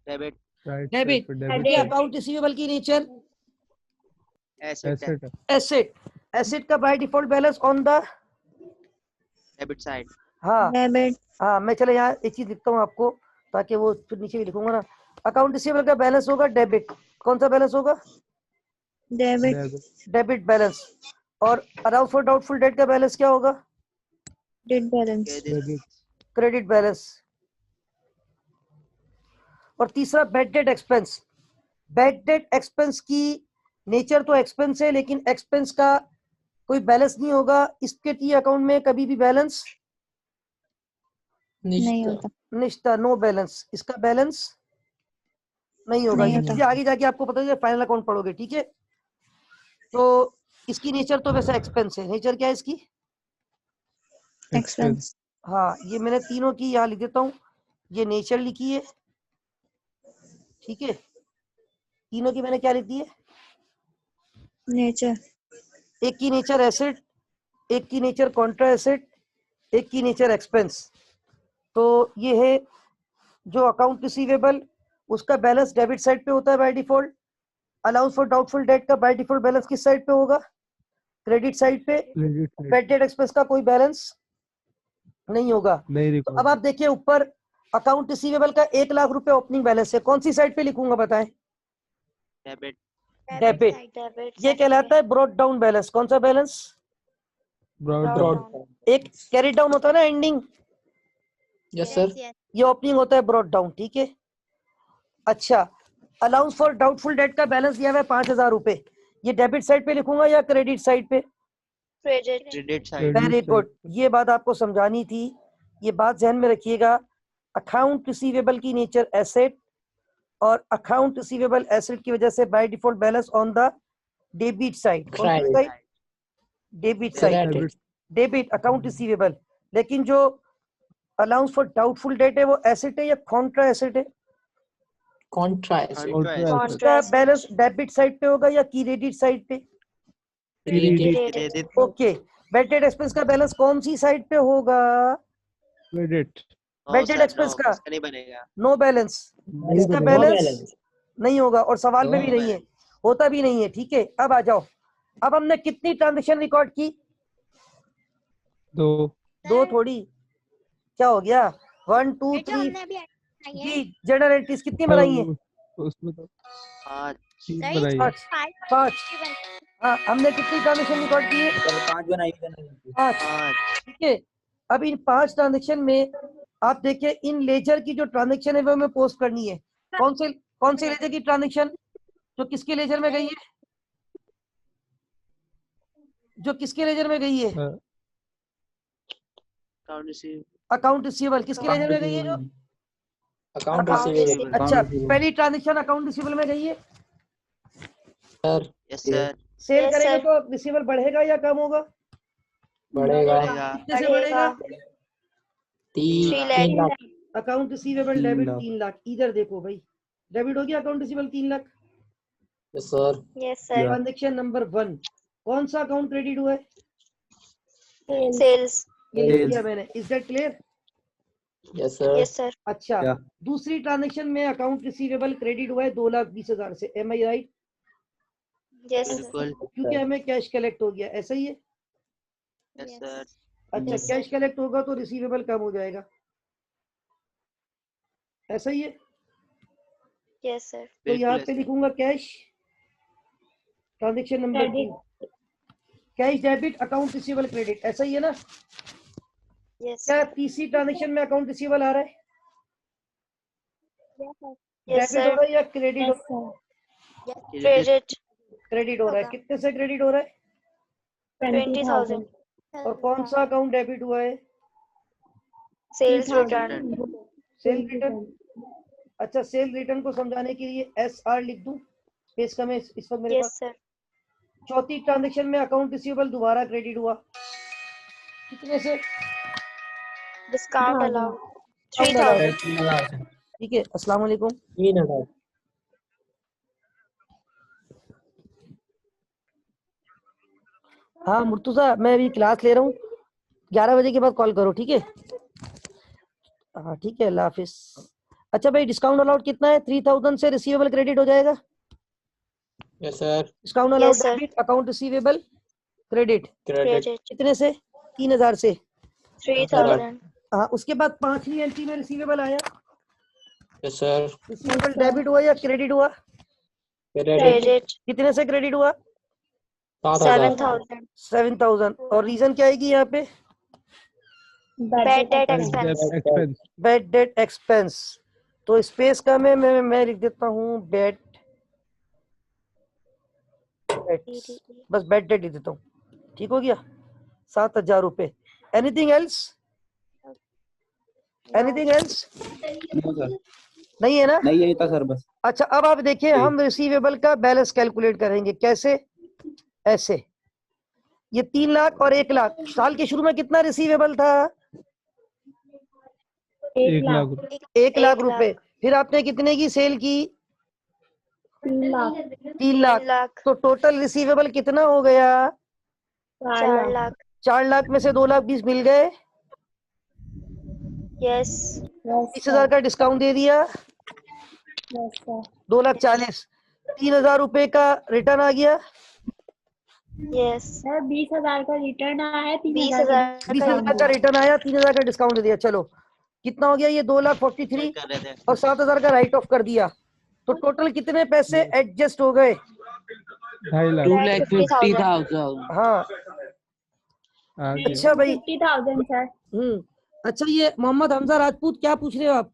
डेबिट। क्योंकि अकाउंट रिसीवेबल की नेचर एसेट का by default balance on the debit side. हाँ, मैं चले यहाँ एक चीज लिखता हूँ आपको, ताकि वो फिर नीचे भी लिखूंगा ना। अकाउंट रिसीवेबल का बैलेंस होगा डेबिट। कौन सा बैलेंस होगा? Debit balance. और अलाउंस फॉर डाउटफुल डेट का बैलेंस क्या होगा? Credit balance. और तीसरा bad debt expense. Bad debt expense की नेचर तो एक्सपेंस है, लेकिन एक्सपेंस का कोई बैलेंस नहीं होगा। इसके टी अकाउंट में कभी भी बैलेंस नहीं होता। निश्चित, नो बैलेंस। इसका बैलेंस नहीं होगा। ये चीजें आगे जाके आपको पता है, फाइनल अकाउंट पढ़ोगे, ठीक है? तो इसकी नेचर तो वैसे एक्सपेंस है। नेचर क्या है इसकी? Expense. हाँ, ये मैंने तीनों की यहाँ लिख देता हूँ। ये नेचर लिखी है, ठीक है? तीनों की मैंने क्या लिखी है? Nature. एक की नेचर एसेट, एक की नेचर कॉन्ट्रा एसेट, एक की नेचर एक्सपेंस। तो ये है जो अकाउंट रिसीवेबल, उसका बैलेंस डेबिट साइड पे होता है by default. Allowance for doubtful date का बाय डिफॉल्ट बैलेंस किस साइड पे होगा? क्रेडिट साइड पे। बैड डेट एक्सपेंस का कोई बैलेंस नहीं होगा। तो अब आप देखिए ऊपर, अकाउंट रिसीवेबल का 1 लाख रुपए ओपनिंग बैलेंस है। कौन सी साइड पे लिखूंगा बताएं? डेबिट। ये कहलाता है ब्रॉट डाउन बैलेंस। कौन सा बैलेंस? एक कैरी डाउन होता है ना, एंडिंग। Yes sir. ये ओपनिंग होता है ब्रॉट डाउन, ठीक है? अच्छा, अलाउंस फॉर डाउटफुल डेट का बैलेंस दिया हुआ है 5,000 रुपए। ये डेबिट साइड पे लिखूंगा या क्रेडिट साइड पे? Credit side. वेरी गुड, ये बात आपको समझानी थी, ये बात ध्यान में रखिएगा। अकाउंट रिसीवेबल की नेचर एसेट, और अकाउंट रिसीवेबल एसेट की वजह से by default balance on the debit side. Debit side, debit account receivable. लेकिन जो अलाउंस फॉर डाउटफुल डेट है वो एसेट है या कॉन्ट्रा एसेट है? Contra asset. उसका बैलेंस डेबिट साइड पे होगा या क्रेडिट साइड पे? ओके। बैड डेट एक्सपेंस का बैलेंस कौन सी साइड पे होगा? बैड डेट एक्सपेंस का नहीं बनेगा। No balance. इसका बैलेंस नहीं होगा, और सवाल में भी नहीं है, होता भी नहीं है, ठीक है? अब आ जाओ, अब हमने कितनी ट्रांजेक्शन रिकॉर्ड की? दो थोड़ी, क्या हो गया? 1 2 3 जी। जनरल एंट्रीज कितनी बनाई है? उसमें तो 5। हाँ, हमने कितनी ट्रांजेक्शन रिकॉर्ड की है? 5 बनाई। 5, ठीक है? अब इन 5 ट्रांजेक्शन में आप देखिए, इन लेजर की जो ट्रांजेक्शन है वो हमें पोस्ट करनी है। कौन से लेजर की ट्रांजेक्शन? जो किसके लेजर में गई है? जो किसके लेजर में गई है? Account receivable. किसके लेजर में गई है? जो अकाउंट रिसीवेबल। अच्छा, पहली ट्रांजेक्शन अकाउंट रिसीवेबल में गई है सर। Yes sir. सेल करेंगे तो रिसीवेबल बढ़ेगा या कम होगा? बढ़ेगा। कितने से बढ़ेगा? 3 lakh. Account receivable debit 3 lakh, इधर देखो भाई, डेबिट हो गया account receivable 3 lakh. Yes, sir. Yes, sir. Transaction number 1, कौन सा अकाउंट क्रेडिट हुआ है? Sales. ये लिख दिया मैंने, is that clear? Yes, sir. Yes, sir. अच्छा, Yeah. दूसरी ट्रांजेक्शन में अकाउंट रिसीवेबल क्रेडिट हुआ है 2,20,000 से, एम आई राइट? Yes, sir. बिल्कुल। क्योंकि हमें कैश कलेक्ट हो गया, ऐसा ही है? Yes sir. अच्छा, Yes, कैश कलेक्ट होगा तो रिसीवेबल कम हो जाएगा, ऐसा ही है? Yes, sir. तो यहाँ बिल्कुल पे ऐसा। लिखूंगा cash, transaction number 2, cash debit account receivable credit, ऐसा ही है ना? Yes, क्या sir. तीसरी ट्रांजेक्शन में अकाउंट रिसीवेबल आ रहा है? Yes, डेबिट हो sir. रहा है या क्रेडिट हो रहा है? Credit. क्रेडिट हो रहा है, कितने से क्रेडिट हो रहा है? 20,000. और कौन सा अकाउंट डेबिट हुआ है? Sales return. Cell return. अच्छा, सेल रिटर्न को समझाने के लिए SR लिख दूं, पेज का में इस वक्त मेरे Yes, पास। sir. चौथी ट्रांजेक्शन में अकाउंट रिसीवेबल दोबारा क्रेडिट हुआ, कितने से? Discount allowed. 3,000. ठीक है, अस्सलाम वालेकुम। 300. हाँ मुर्तुजा, मैं अभी क्लास ले रहा हूँ, 11 बजे के बाद कॉल करो, ठीक है? हाँ ठीक है, अल्लाह हाफिज। अच्छा भाई, डिस्काउंट अलाउड कितना है? 3,000 से रिसीवेबल क्रेडिट हो जाएगा। Yes, sir. Discount allowed Yes, sir. Debit account receivable credit, Credit. Credit. कितने से? 3,000 से। 3,000. हाँ, उसके बाद पांचवी एंट्री में रिसीवेबल आया, Yes, sir. रिसीवेबल डेबिट हुआ या क्रेडिट हुआ? Credit. Credit. कितने से क्रेडिट हुआ? 7,000. 7,000. 7,000। और रीजन क्या आएगी यहाँ पे? Bad debt expense. Expense. Bad debt expense. तो स्पेस का मैं लिख देता हूँ बैड, बस बैड डेट लिख देता हूँ, ठीक हो गया? 7,000 रुपए। Anything else? Anything else? नहीं है ना? नहीं यही था सर बस। अच्छा, अब आप देखिए, हम रिसीवेबल का बैलेंस कैलकुलेट करेंगे कैसे? ऐसे, ये 3 लाख और 1 लाख, साल के शुरू में कितना रिसीवेबल था? 1 लाख। 1 लाख रुपए। फिर आपने कितने की सेल की? 3 लाख। तो टोटल रिसीवेबल कितना हो गया? 4 lakh. 4 लाख में से 2,20,000 मिल गए, Yes. 20,000 का डिस्काउंट दे दिया, 2,40,000। 3,000 रुपए का रिटर्न आ गया, Yes. 20,000 का रिटर्न आया, 20,000 20,000 का रिटर्न आया, 3,000 का डिस्काउंट दे दिया। चलो कितना हो गया? ये 2,43,000 कर रहे थे। और 7,000 का राइट ऑफ कर दिया। तो टोटल कितने पैसे एडजस्ट हो गए? 2.5 लाख। 2,50,000. हाँ, आगे। अच्छा भाई। 50,000 सर। अच्छा, ये मोहम्मद हमजा राजपूत, क्या पूछ रहे हो आप?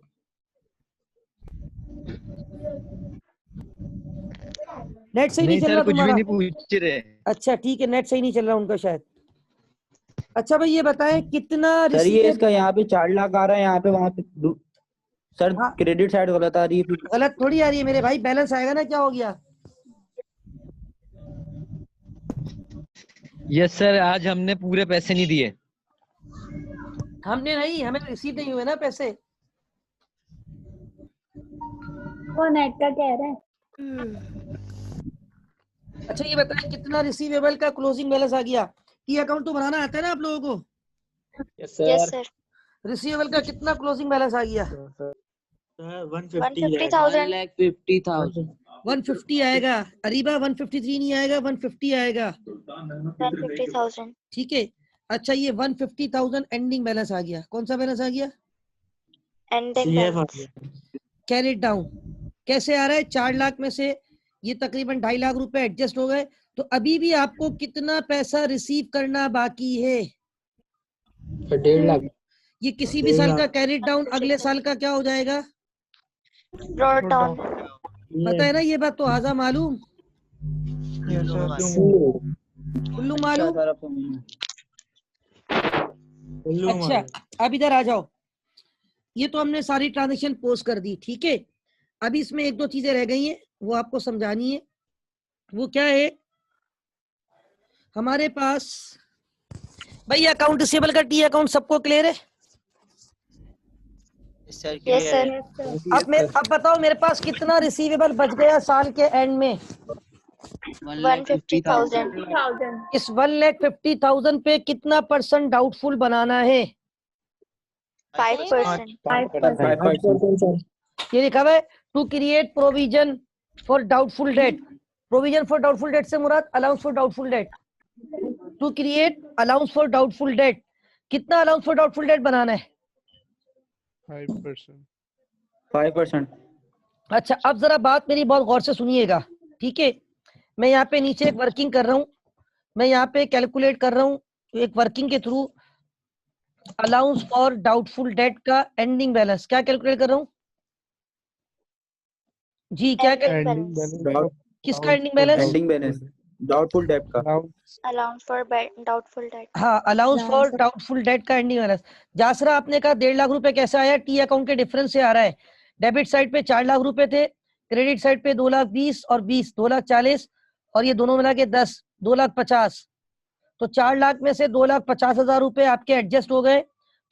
नेट सही नहीं चल सर रहा कुछ भी तुम्हारा? नहीं पूछ रहे। अच्छा ठीक है, नेट सही नहीं चल रहा उनका शायद। अच्छा भाई, ये बताएं कितना सर ये इसका यहाँ पे 4 लाख आ रहा है, यहाँ पे वहाँ पे सर हाँ। क्रेडिट साइड गलत आ रही है। गलत थोड़ी आ रही है मेरे भाई, बैलेंस आएगा ना, क्या हो गया? यस सर, आज हमने पूरे पैसे नहीं दिए। हमने नहीं, हमें रिसीव नहीं हुए ना पैसे। वो नेट का कह रहा है। अच्छा ये बताएं कितना रिसीवेबल का क्लोजिंग बैलेंस आ गया? की अकाउंट तो बनाना आता है ना आप लोगों को? Yes, sir. Yes, sir. Receivable का कितना क्लोजिंग बैलेंस आ गया? 150,000. 150 आएगा। अरीबा 153 नहीं आएगा, 150 आएगा, 150,000. ठीक है। अच्छा, ये 150,000 एंडिंग बैलेंस आ गया। कौन सा बैलेंस आ गया? Ending balance. Carry it down. कैसे आ रहा है? 4 लाख में से ये तकरीबन 2.5 लाख रुपए एडजस्ट हो गए। तो अभी भी आपको कितना पैसा रिसीव करना बाकी है? 1.5 लाख। ये किसी भी साल का कैरी डाउन अगले साल का क्या हो जाएगा? Brought down. पता है ना ये बात? तो आजा मालूम, कुल्लू मालूम। अच्छा, अब इधर आ जाओ। ये तो हमने सारी ट्रांजेक्शन पोस्ट कर दी, ठीक है। अभी इसमें 1-2 चीजें रह गई हैं, वो आपको समझानी है। वो क्या है? हमारे पास भाई अकाउंट रिसीवेबल का टी अकाउंट सबको क्लियर है? Yes, sir. अब बताओ मेरे पास कितना रिसीवेबल बच गया साल के एंड में? 150,000. इस 1,50,000 पे कितना % डाउटफुल बनाना है? 5%. 5%, sir. ये लिखा हुआ है to create provision for doubtful debt. Provision for doubtful debt से मुराद allowance for doubtful debt. To create allowance for doubtful debt, कितना अलाउंस फॉर डाउटफुल डेट बनाना है? 5%। 5%. अच्छा, अब जरा बात मेरी बहुत गौर से सुनिएगा, ठीक है? मैं यहाँ पे नीचे एक वर्किंग कर रहा हूँ, मैं यहाँ पे कैलकुलेट कर रहा हूँ एक वर्किंग के through allowance for doubtful date का एंडिंग बैलेंस। क्या कैलकुलेट कर रहा हूँ जी? क्या Ending balance. किसका ending balance? Ending balance. Doubtful debt का. Allowance for doubtful debt. हाँ, अलाउंस फॉर डाउटफुल डेट का एंडिंग बैलेंस। जासरा, आपने कहा 1.5 लाख रुपए कैसे आया? टी अकाउंट के डिफरेंस से आ रहा है। डेबिट साइड पे 4 लाख रुपए थे, क्रेडिट साइड पे 2,20,000 और 20 2,40,000 और ये दोनों मिला के 10 2,50,000। तो 4 लाख में से 2,50,000 रुपए आपके एडजस्ट हो गए।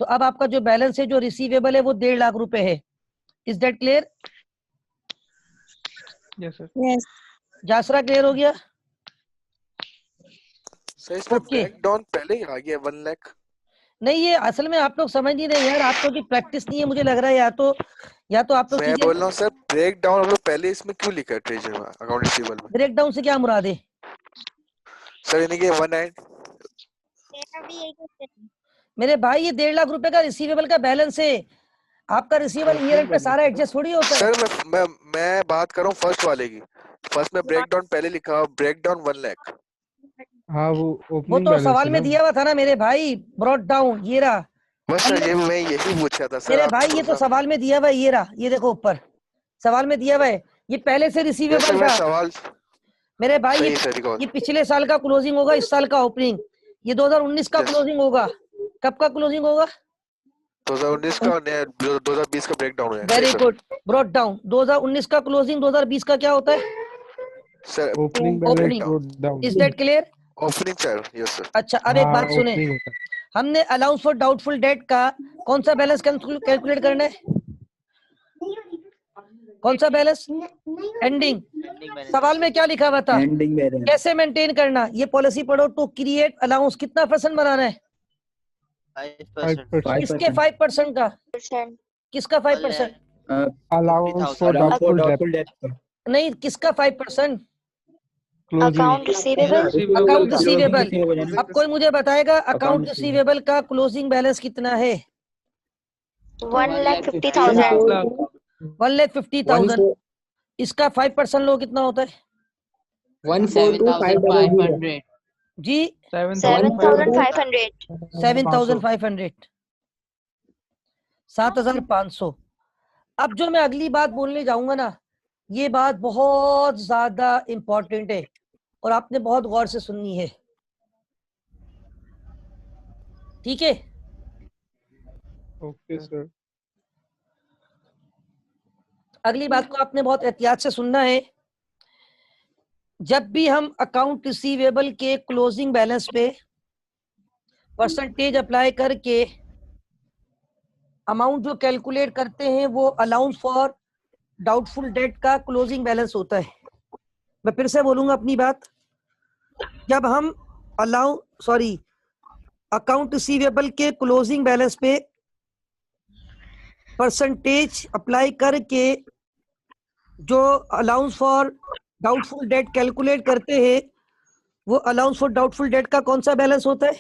तो अब आपका जो बैलेंस है जो रिसीवेबल है वो 1.5 लाख रुपए है। Is that clear? Yes sir. Yes Jasra clear हो गया? सर इसमें Okay. ब्रेक डाउन पहले ही आ गया 1 लाख। नहीं, ये असल में आप लोग समझ नहीं रहे यार, आप लोग की प्रैक्टिस नहीं है मुझे लग रहा है। या तो आप लोग मैं बोल रहा हूँ सर ब्रेक डाउन हम लोग पहले इसमें क्यों लिखा है ट्रेजर में अकाउंट रिसीवेबल में? ब्रेक डाउन से क्या मुराद है सर यानी कि 1 एंड मेरे भाई? ये 1.5 लाख रुपए का रिसीवेबल का बैलेंस है। आपका रिसीवेबल ईयर एंड पे सारा एडजस्ट थोड़ी होता है। सर मैं बात कर रहा हूँ फर्स्ट वाले की। फर्स्ट में ब्रेक डाउन पहले लिखा, ब्रेक डाउन 1 लाख। हाँ वो वो ओपनिंग तो बैलेंस सवाल है में ना। दिया हुआ था ना मेरे भाई, ब्रॉट डाउन ये रहा। बस सर ये मैं यही पूछा था सर। मेरे आप भाई ये तो सवाल में दिया हुआ है, ये रहा, ये देखो ऊपर सवाल में दिया हुआ है। ये पहले से रिसीवेबल था सवाल मेरे भाई। सही सर रिकॉर्ड। ये पिछले साल का क्लोजिंग होगा, इस साल का ओपनिंग। ये 2019 का Yes. क्लोजिंग होगा। कब का क्लोजिंग होगा? 2019 का 2020 का ब्रेक डाउन है। Very good, brought down. 2019 का क्लोजिंग 2020 का क्या होता है? Sir opening Opening. Balance brought down. Is that clear? Opening sir yes sir. अच्छा, अब एक बात सुने, ओपनिंग होता है। हमने अलाउंस फॉर डाउटफुल डेट का कौन सा बैलेंस कैलकुलेट करना है? कौन सा बैलेंस? एंडिंग। सवाल में क्या लिखा हुआ था? Ending balance. कैसे मेंटेन करना? ये पॉलिसी पढ़ो। टू क्रिएट अलाउंस कितना % बनाना है? 5%। किसके 5% का? किसका 5%? Allowance for Allowance for doubtful debt. doubtful debt. नहीं, किसका 5%? Account receivable. Account receivable. Receivable. अब कोई मुझे बताएगा अकाउंट Account रिसीवेबल का क्लोजिंग बैलेंस कितना है? 1,50,000. 1,50,000। इसका 5% लो, कितना होता है 1,425,500. जी? 7,500. 7,500, 7,500। अब जो मैं अगली बात बोलने जाऊंगा ना, ये बात बहुत ज्यादा इंपॉर्टेंट है और आपने बहुत गौर से सुननी है, ठीक है? Okay sir. अगली बात को आपने बहुत एहतियात से सुनना है। जब भी हम अकाउंट रिसीवेबल के क्लोजिंग बैलेंस पे % अप्लाई करके अमाउंट जो कैलकुलेट करते हैं वो अलाउंस फॉर डाउटफुल डेट का क्लोजिंग बैलेंस होता है। मैं फिर से बोलूंगा अपनी बात। जब हम अकाउंट रिसीवेबल के क्लोजिंग बैलेंस पे % अप्लाई करके जो allowance for doubtful date calculate करते हैं वो अलाउंस फॉर डाउटफुल डेट का कौन सा बैलेंस होता है?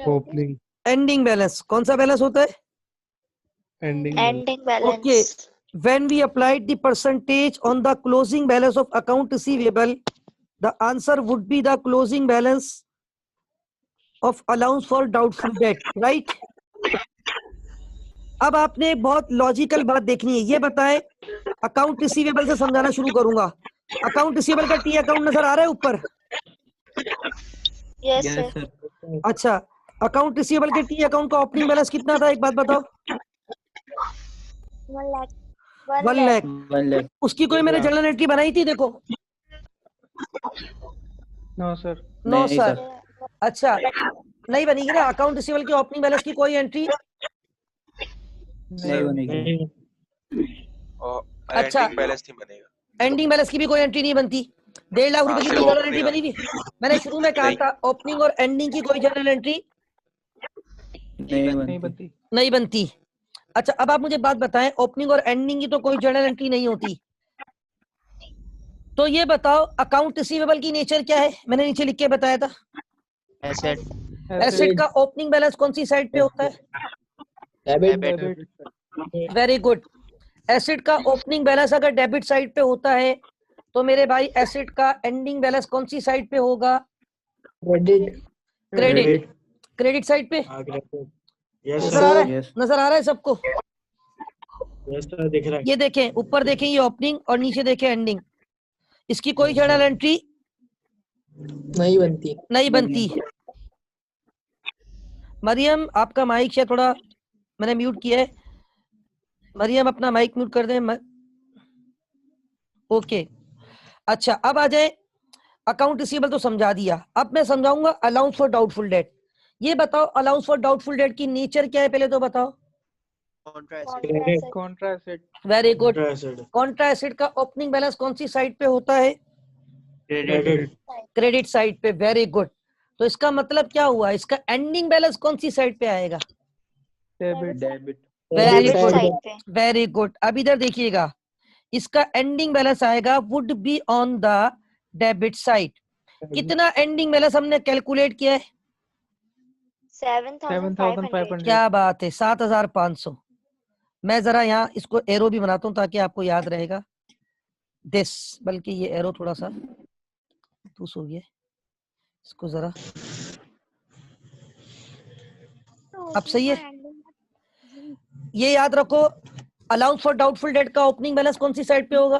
Opening ending balance. कौन सा बैलेंस होता है? Ending. Ending balance. Okay. When we applied the % on the closing balance of account receivable, the answer would be the closing balance of allowance for doubtful debt, right? अब आपने एक बहुत logical बात देखनी है। ये बताएं, अकाउंट रिसीवेबल से समझाना शुरू करूंगा। अकाउंट रिसीवेबल का टी अकाउंट नजर आ रहा है ऊपर? Yes, sir. अच्छा, अकाउंट रिसीवेबल के टी अकाउंट का ओपनिंग बैलेंस कितना था? एक बात बताओ। 1 lakh. 1 लाख। 1 lakh. उसकी कोई मैंने जर्नल एंट्री बनाई थी? देखो, नो सर। नो नहीं, सर। अच्छा, नहीं बनेगी ना अकाउंट रिसीवेबल के ओपनिंग बैलेंस की कोई एंट्री? नहीं बनेगी। और अच्छा। एंडिंग बैलेंस नहीं बनेगा। एंडिंग बैलेंस की भी कोई एंट्री नहीं बनती। 1.5 लाख रुपए की कोई जर्नल एंट्री बनी हुई? मैंने शुरू में कहा था ओपनिंग और एंडिंग की कोई जर्नल एंट्री नहीं बनती। अच्छा, अब आप मुझे बात बताएं, ओपनिंग और एंडिंग की तो कोई जर्नल एंट्री नहीं होती, तो ये बताओ अकाउंट रिसीवेबल की नेचर क्या है? मैंने नीचे लिख के बताया था, एसेट। एसेट का ओपनिंग बैलेंस कौन सी साइड पे होता है? डेबिट। Very good. एसेट का ओपनिंग बैलेंस अगर डेबिट साइड पे होता है तो मेरे भाई एसेट का एंडिंग बैलेंस कौन सी साइड पे होगा? क्रेडिट। क्रेडिट साइड पे नजर आ रहा है? नजर आ रहा है सबको? दिख रहा है। ये देखें, ऊपर देखें ये ओपनिंग और नीचे देखें एंडिंग। इसकी कोई जर्नल एंट्री नहीं बनती। मरियम आपका माइक शायद थोड़ा मैंने म्यूट किया है, मरियम अपना माइक म्यूट कर दें। ओके, अच्छा अब आ जाए, अकाउंट रिसीवेबल तो समझा दिया, अब मैं समझाऊंगा अलाउंस फॉर डाउटफुल डेट। ये बताओ अलाउंस फॉर डाउटफुल डेट की नेचर क्या है, पहले तो बताओ। Contra asset. Very good. Contra asset का ओपनिंग बैलेंस कौन सी साइड पे होता है? क्रेडिट साइड पे। Very good. तो इसका मतलब क्या हुआ, इसका एंडिंग बैलेंस कौन सी साइड पे आएगा? Debit. Very good, very good. अब इधर देखिएगा, इसका एंडिंग बैलेंस आएगा would be on the debit side. कितना एंडिंग बैलेंस हमने कैलकुलेट किया है? 7,500। क्या बात है, 7,500। मैं जरा यहाँ इसको एरो भी बनाता हूँ ताकि आपको याद रहेगा दिस, बल्कि ये एरो थोड़ा सा टूस हो गया, इसको जरा, अब सही है। ये याद रखो, अलाउंस फॉर डाउटफुल डेट का ओपनिंग बैलेंस कौन सी साइड पे होगा?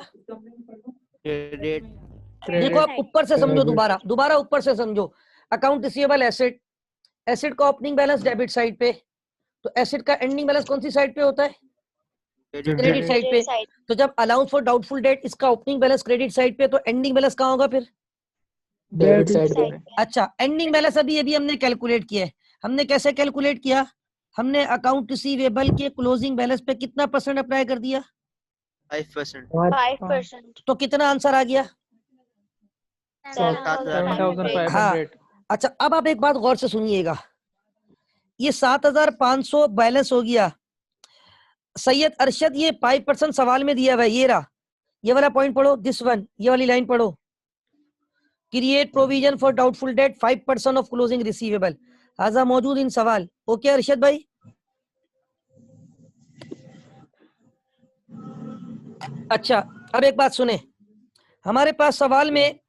देखो आप ऊपर से समझो, दोबारा ऊपर से समझो। अकाउंट रिसीवेबल एसेट, एसेट का ओपनिंग बैलेंस डेबिट साइड पे, तो एसेट का एंडिंग बैलेंस कौन सी साइड पे होता है? क्रेडिट साइड पे। तो जब अलाउंस फॉर डाउटफुल डेट इसका ओपनिंग बैलेंस क्रेडिट साइड पे, तो एंडिंग बैलेंस कहाँ होगा फिर? डेबिट साइड पे। अच्छा, एंडिंग बैलेंस अभी हमने कैलकुलेट किया है। हमने कैसे कैलकुलेट किया? हमने अकाउंट रिसीवेबल के क्लोजिंग बैलेंस पे कितना परसेंट अप्लाई कर दिया? 5%। तो कितना आंसर आ गया? 7,500। हाँ। अच्छा, अब आप एक बात गौर से सुनिएगा, ये 7,500 बैलेंस हो गया। सैयद अरशद, ये 5% सवाल में दिया हुआ है, ये रहा, ये वाला पॉइंट पढ़ो, दिस वन, ये वाली लाइन पढ़ो, create provision for doubtful debt 5% of closing receivable, हाजा मौजूद इन सवाल। ओके अरशद भाई? अच्छा, अब एक बात सुने, हमारे पास सवाल में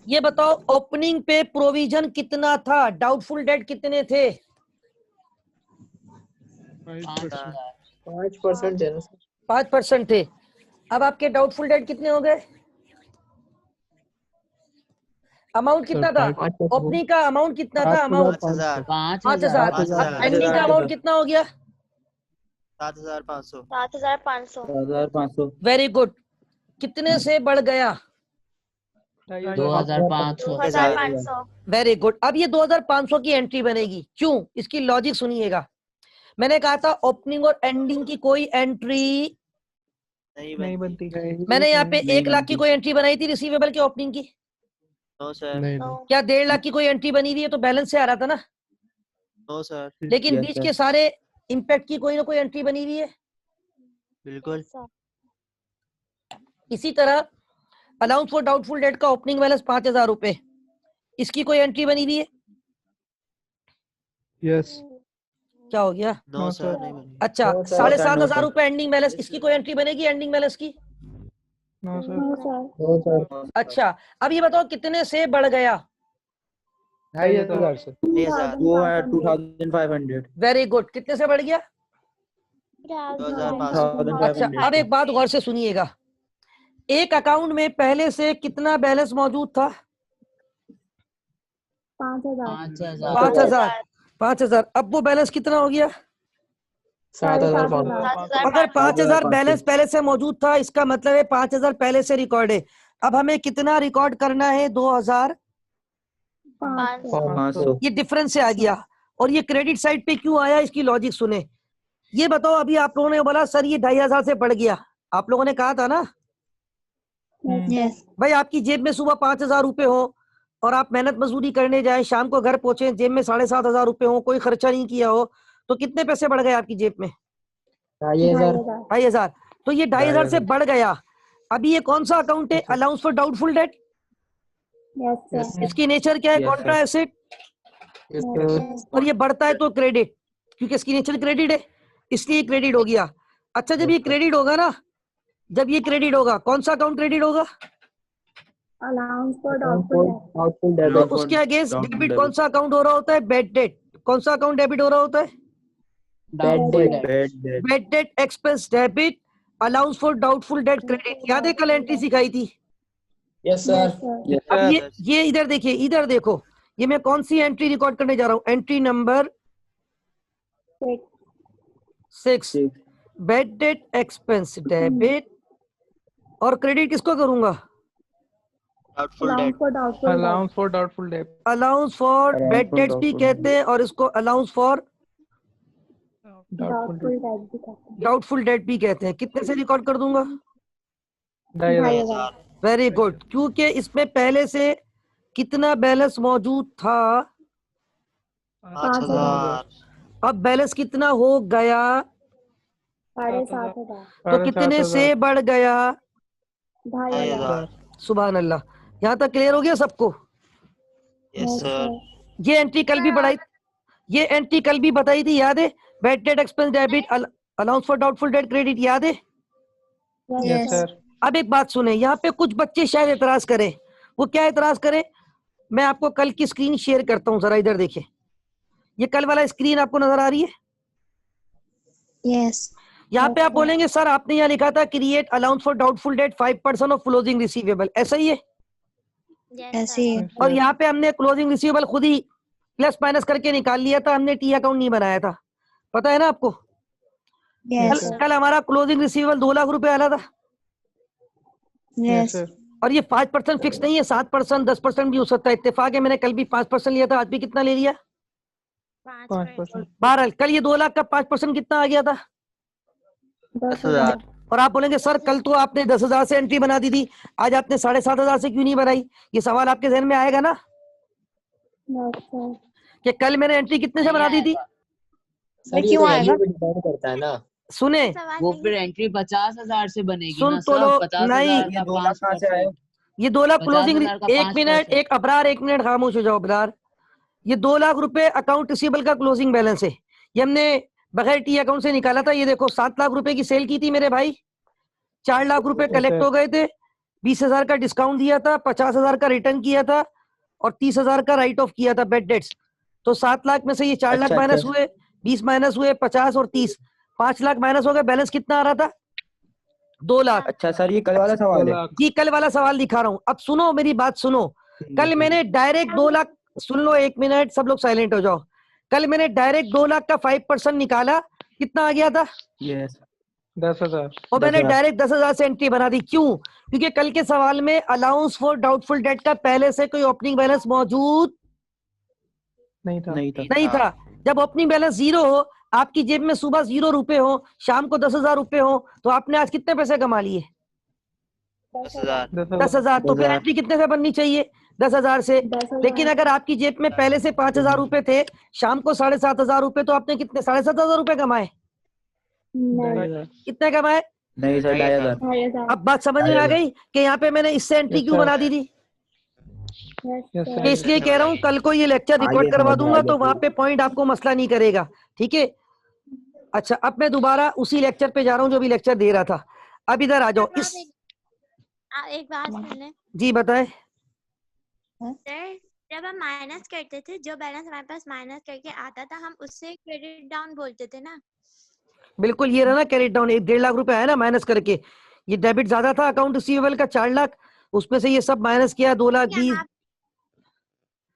ये बताओ ओपनिंग पे प्रोविजन कितना था, डाउटफुल डेट कितने थे? 5% थे। अब आपके डाउटफुल डेट कितने हो गए? अमाउंट कितना था? ओपनिंग का अमाउंट कितना था? अमाउंट 5,000। अब एंडिंग का अमाउंट कितना हो गया? 7,500। Very good. कितने से बढ़ गया? 2,500। Very good. अब ये 2,500 की एंट्री बनेगी, क्यों? इसकी लॉजिक सुनिएगा। मैंने कहा था ओपनिंग और एंडिंग की कोई एंट्री नहीं बनती। मैंने यहाँ पे 1 लाख की कोई एंट्री बनाई थी रिसीवेबल के ओपनिंग की? No sir. क्या 1.5 लाख की कोई एंट्री बनी हुई है? तो बैलेंस से आ रहा था ना? No sir. लेकिन बीच के सारे इंपैक्ट की कोई ना कोई एंट्री बनी हुई है। बिल्कुल। इसी तरह अलाउंस फॉर डाउटफुल डेट का ओपनिंग बैलेंस 5,000 रुपए, इसकी कोई एंट्री बनी हुई है? यस। क्या हो गया? नो सर, नहीं बनी। अच्छा, 7,500 रुपए एंडिंग बैलेंस, इसकी कोई एंट्री बनेगी एंडिंग बैलेंस की? No sir. अच्छा, अब ये बताओ कितने से बढ़ गया? 2,500 से। 3,000। वो है 2,500। Very good. कितने से बढ़ गया? 2,500। अच्छा, अब एक बात गौर से सुनिएगा, एक अकाउंट में पहले से कितना बैलेंस मौजूद था? 5,000। अब वो बैलेंस कितना हो गया? 7,500। अगर 5,000 बैलेंस पहले से मौजूद था, इसका मतलब है 5,000 पहले से रिकॉर्ड है। अब हमें कितना रिकॉर्ड करना है? 2,500। ये डिफरेंस से आ गया। और ये क्रेडिट साइड पे क्यों आया, इसकी लॉजिक सुने। ये बताओ, अभी आप लोगों ने बोला सर ये 2500 से बढ़ गया, आप लोगों ने कहा था ना Yes. भाई, आपकी जेब में सुबह 5000 रुपए हो और आप मेहनत मजदूरी करने जाए, शाम को घर पहुंचे, जेब में 7500 रुपए हो, कोई खर्चा नहीं किया हो, तो कितने पैसे बढ़ गए आपकी जेब में? 2500। तो ये 2500 से बढ़ गया। अभी ये कौन सा अकाउंट है? Allowance for doubtful date. इसकी नेचर क्या है? Contra asset. और ये बढ़ता है तो क्रेडिट, क्योंकि इसकी नेचर क्रेडिट है, इसलिए क्रेडिट हो गया। अच्छा, जब ये क्रेडिट होगा ना, जब ये क्रेडिट होगा, कौन सा अकाउंट क्रेडिट होगा? Allowance for doubtful date. तो उसके अगेंस्ट डेबिट कौन सा अकाउंट हो रहा होता है? Bad debt. कौन सा अकाउंट डेबिट हो रहा होता है? Bad debt expense debit, allowance for doubtful date credit. याद है कल एंट्री सिखाई थी? Yes sir. अब ये इधर देखिए, इधर देखो, ये मैं कौन सी एंट्री रिकॉर्ड करने जा रहा हूँ? Entry number 6, bad debt expense debit, और क्रेडिट किसको करूंगा? Allowance for doubtful date. Allowance for bad debts भी कहते हैं और इसको अलाउंस फॉर डाउटफुल डेट भी कहते हैं। कितने से रिकॉर्ड कर दूंगा? 2500। वेरी गुड, क्योंकि इसमें पहले से कितना बैलेंस मौजूद था? 5000। अब बैलेंस कितना हो गया? 7500। तो कितने से बढ़ गया? 2500। सुभान अल्लाह। यहाँ तक क्लियर हो गया सबको? Yes sir. ये एंट्री कल भी बढ़ाई, ये एंट्री कल भी बताई थी, याद है? Bad debt expense debit, allowance for doubtful date credit, याद है? Yes sir. अब एक बात सुने, यहाँ पे कुछ बच्चे शायद एतराज करें। वो क्या एतराज करें? मैं आपको कल की स्क्रीन शेयर करता हूँ, जरा इधर देखिए। ये कल वाला स्क्रीन आपको नजर आ रही है? Yes. यहाँ पे आप बोलेंगे सर आपने यहाँ लिखा था create allowance for doubtful debt 5% of closing receivable, ऐसा ही है? ऐसे ही है। और यहाँ पे हमने क्लोजिंग रिसीवेबल खुद ही प्लस माइनस करके निकाल लिया था, हमने टी अकाउंट नहीं बनाया था, पता है ना आपको? Yes. कल हमारा क्लोजिंग रिसीवेबल 2 लाख रुपए आला था। Yes. और ये 5% फिक्स नहीं है, 7%, 10% भी हो सकता है। इत्तेफाक है, मैंने कल भी 5% लिया था, आज भी कितना ले लिया? 5%। बहरहाल कल ये 2 लाख का 5% कितना आ गया था? 10,000। और आप बोलेंगे सर कल तो आपने 10,000 से एंट्री बना दी थी, आज आपने 7,500 से क्यों नहीं बनाई? ये सवाल आपके जहन में आएगा ना कि कल मैंने एंट्री कितने से बना दी थी? सर ये क्यों आएगा? डिपेंड करता है ना। सुने, वो फिर एंट्री 50,000 से बनेगी सुन ना तो सर। लो, 50,000 नहीं, का 2 लाख कहाँ से आए? ये 2 लाख क्लोजिंग। 50,000 का एक मिनट, 5%। एक अबरार, एक मिनट खामोश हो जाओ अबरार। ये 2 लाख रुपए अकाउंट रिसीवेबल का क्लोजिंग बैलेंस है, ये हमने बगैर टी अकाउंट से निकाला था। ये देखो 7 लाख रुपए की सेल की थी मेरे भाई, 4 लाख रुपए कलेक्ट हो गए थे, 20,000 का डिस्काउंट दिया था, 50,000 का रिटर्न किया था और 30,000 का राइट ऑफ किया था बैड डेट्स। तो 7 लाख में से ये 4 लाख माइनस हुए, 20 माइनस हुए, 50 और 30, 5 लाख माइनस हो गए। बैलेंस कितना आ रहा था? 2 लाख। अच्छा सर ये कल वाला सवाल है। जी कल वाला सवाल दिखा रहा हूँ। अब सुनो मेरी बात सुनो, कल मैंने डायरेक्ट 2 लाख, सुन लो एक मिनट, सब लोग साइलेंट हो जाओ। कल मैंने डायरेक्ट 2 लाख का 5% निकाला, कितना आ गया था? 10,000। और मैंने डायरेक्ट 10,000 से एंट्री बना दी। क्यों? क्योंकि कल के सवाल में अलाउंस फॉर डाउटफुल डेट का पहले से कोई ओपनिंग बैलेंस मौजूद नहीं था। जब ओपनिंग बैलेंस 0 हो, आपकी जेब में सुबह 0 रुपए हो, शाम को 10,000 रुपए हो, तो आपने आज कितने पैसे कमा लिए? 10,000। तो फिर एंट्री कितने से बननी चाहिए? 10,000 से। लेकिन अगर आपकी जेब में पहले से 5,000 रुपए थे, शाम को 7,500 रुपए, तो आपने कितने 7,500 रुपए कमाए? कितने कमाए? नहीं सर 2,500। अब बात समझ में आ गई कि यहाँ पे मैंने इससे एंट्री क्यों बना दी थी? कि इसलिए कह रहा हूँ कल को ये लेक्चर रिकॉर्ड करवा दूंगा, तो वहां पे पॉइंट आपको मसला नहीं करेगा, ठीक है? अच्छा, अब मैं दोबारा उसी लेक्चर पे जा रहा हूँ जो भी लेक्चर दे रहा था। अब इधर आ जाओ। इस एक बात सुनने। जी बताएं। सर जब हम माइनस करते थे, जो बैलेंस हमारे पास माइनस करके आता था, हम उससे क्रेडिट डाउन बोलते थे ना? बिल्कुल, ये रहा ना कैरेट डाउन। 1.5 लाख रुपए आया ना माइनस करके। ये डेबिट ज्यादा था अकाउंट रिसीवेबल का 4 लाख, उसमें से ये सब माइनस किया 2 लाख 20।